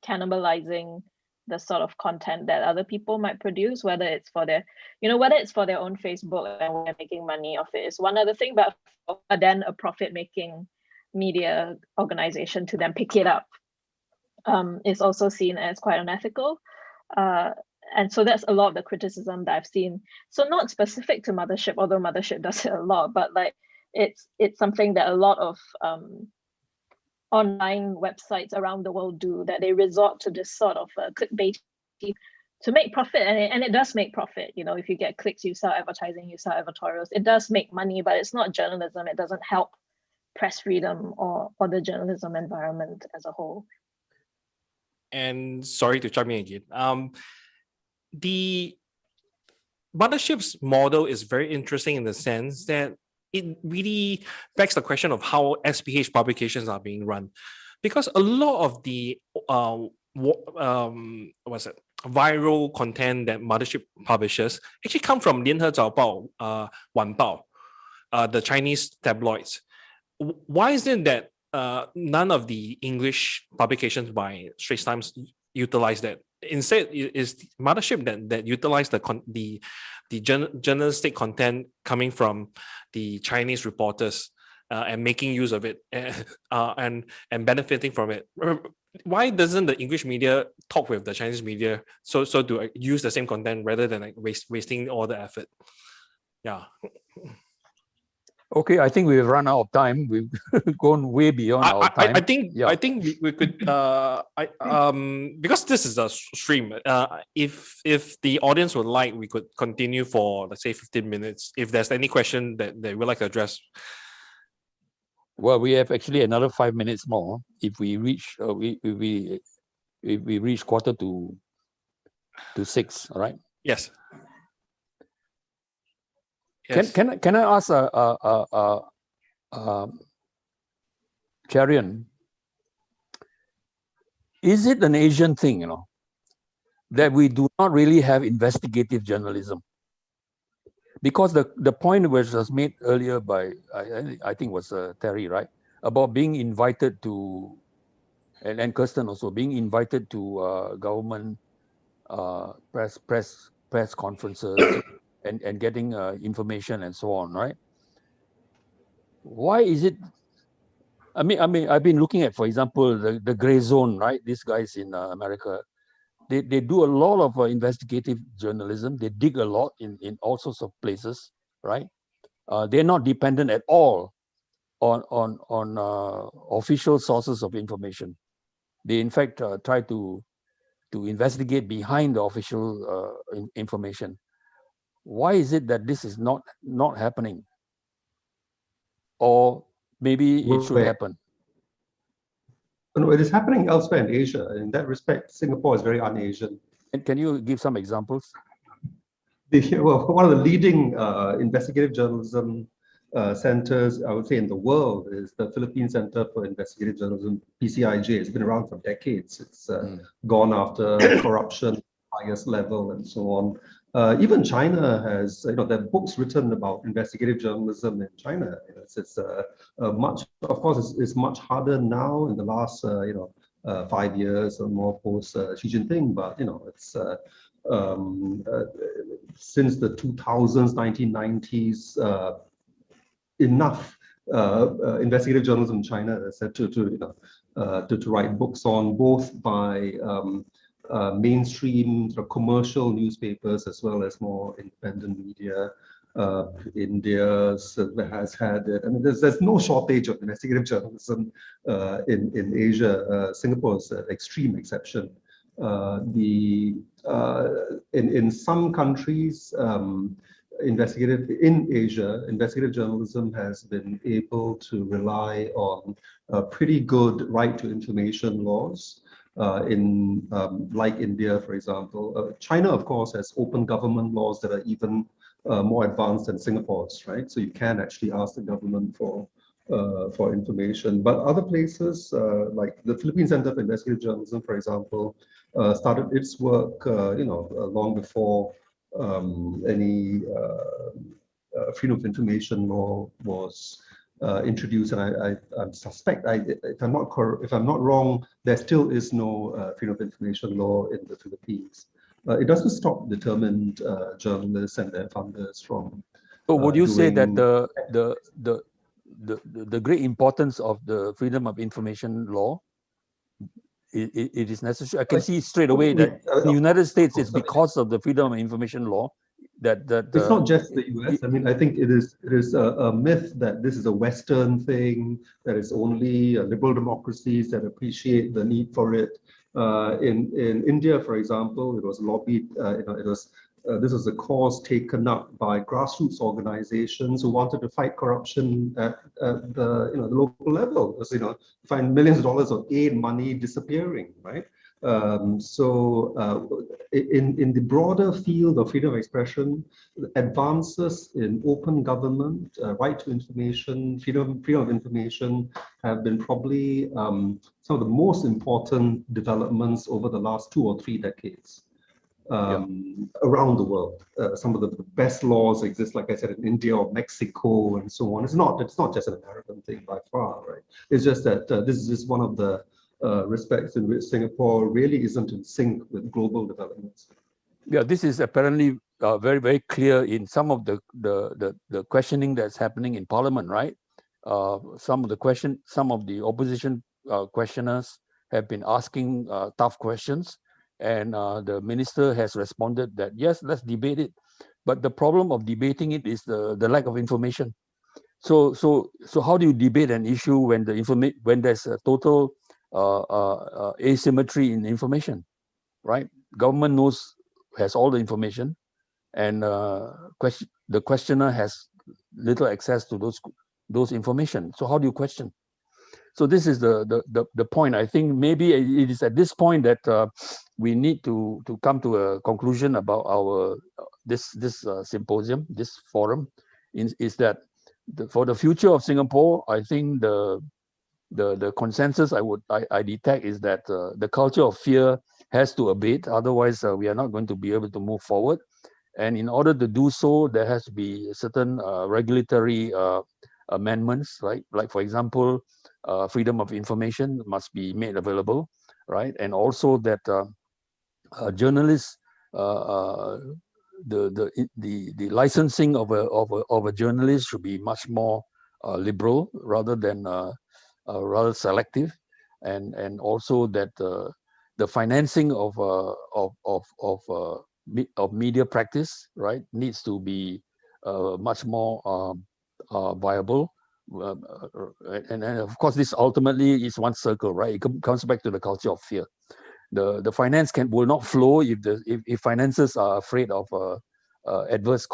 G: cannibalizing the sort of content that other people might produce, whether it's for their own Facebook and we're making money off it is one other thing, but then a profit-making media organization to then pick it up is also seen as quite unethical. And so that's a lot of the criticism that I've seen. So not specific to Mothership, although Mothership does it a lot, but like it's something that a lot of online websites around the world do, that they resort to this sort of clickbait to make profit, and it does make profit. You know, if you get clicks, you sell advertising, you sell advertorials, it does make money, but it's not journalism. It doesn't help press freedom or the journalism environment as a whole.
B: And sorry to chime in again. The Mothership's model is very interesting in the sense that it really begs the question of how SPH publications are being run, because a lot of the viral content that Mothership publishes actually come from 联合早报, 晚报, the Chinese tabloids. Why is it that none of the English publications by Straits Times utilize that? Instead, is Mothership that utilize the journalistic content coming from the Chinese reporters and making use of it and benefiting from it. Why doesn't the English media talk with the Chinese media so to use the same content rather than like wasting all the effort? Yeah.
C: Okay, I think we've run out of time. We've gone way beyond our time.
B: I think we could because this is a stream. If the audience would like, we could continue for, let's say, 15 minutes. If there's any question that they would like to address.
C: Well, we have actually another 5 minutes more. If we reach we reach 5:45, all right?
B: Yes. Yes.
C: Can I ask Cherian, is it an Asian thing, that we do not really have investigative journalism? Because the point which was made earlier by I think was Terry, right, about being invited to, and Kirsten also, being invited to government press conferences and getting information and so on, right? Why is it? I mean, I've been looking at, for example, the Gray Zone, right? These guys in America, they do a lot of investigative journalism. They dig a lot in all sorts of places, right? They're not dependent at all on official sources of information. They in fact try to investigate behind the official information. Why is it that this is not happening? Or maybe it should happen?
D: No, it is happening elsewhere in Asia. In that respect, Singapore is very un-Asian.
C: And can you give some examples?
D: Well, one of the leading investigative journalism centers, I would say, in the world is the Philippine Center for Investigative Journalism, PCIJ. It's been around for decades. It's gone after corruption, highest level, and so on. Even China has, there are books written about investigative journalism in China. It's much, of course, it's much harder now in the last, 5 years or more post Xi Jinping, but it's since the 2000s, 1990s, enough investigative journalism in China is said to write books on, both by mainstream sort of commercial newspapers as well as more independent media. India has had it. I mean, there's no shortage of investigative journalism in Asia. Singapore is an extreme exception. In some countries, in Asia, investigative journalism has been able to rely on pretty good right to information laws. Like India, for example. China, of course, has open government laws that are even more advanced than Singapore's, right? So you can actually ask the government for information. But other places, like the Philippine Center for Investigative Journalism, for example, started its work, long before any freedom of information law was introduced, and I suspect, if I'm not wrong, there still is no freedom of information law in the Philippines. It doesn't stop determined journalists and their funders from.
C: So would you say that the great importance of the freedom of information law, it is necessary? I can see straight away that in the United States, it's because of the freedom of information law that
D: it's not just the US. I mean, I think it is a myth that this is a Western thing, that it's only liberal democracies that appreciate the need for it. In India, for example, it was lobbied. This was a cause taken up by grassroots organizations who wanted to fight corruption at the local level. Find millions of dollars of aid money disappearing, right? In the broader field of freedom of expression, advances in open government, right to information, freedom of information have been probably some of the most important developments over the last 2 or 3 decades. Around the world. Some of the best laws exist, like I said, in India or Mexico and so on. It's not just an American thing by far, right? It's just that this is just one of the respects in which Singapore really isn't in sync with global developments.
C: Yeah, this is apparently very, very clear in some of the questioning that's happening in Parliament, right? Some of the opposition questioners have been asking tough questions. And the minister has responded that, yes, let's debate it. But the problem of debating it is the lack of information. So how do you debate an issue when there's a total asymmetry in information, right? Government has all the information, and the questioner has little access to those information. So how do you question? So this is the point. I think maybe it is at this point that we need to come to a conclusion about our this symposium, this forum, is that for the future of Singapore, I think the consensus I detect is that the culture of fear has to abate. Otherwise, we are not going to be able to move forward. And in order to do so, there has to be certain regulatory amendments, right? Like, for example, freedom of information must be made available, right? And also that journalists, the licensing of a journalist should be much more liberal rather than rather selective, and also that the financing of media practice, right, needs to be much more viable. And of course, this ultimately is one circle, right? It comes back to the culture of fear. the finance will not flow if finances are afraid of adverse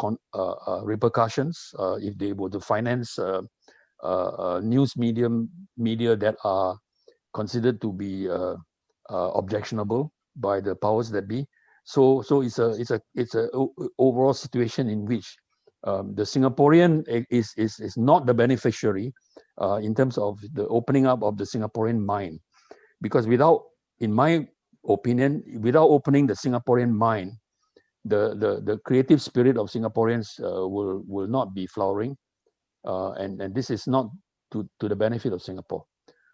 C: repercussions. If they were to finance news media that are considered to be objectionable by the powers that be. So it's a overall situation in which the Singaporean is not the beneficiary in terms of the opening up of the Singaporean mind, because in my opinion, without opening the Singaporean mind, the creative spirit of Singaporeans will not be flowering, and this is not to the benefit of Singapore.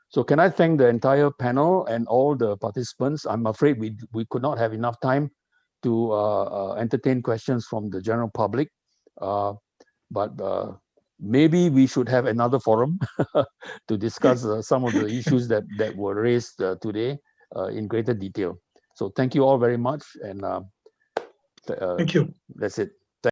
C: So can I thank the entire panel and all the participants? I'm afraid we could not have enough time to entertain questions from the general public, but maybe we should have another forum to discuss some of the issues that were raised today in greater detail. So thank you all very much, and
E: thank you.
C: That's it.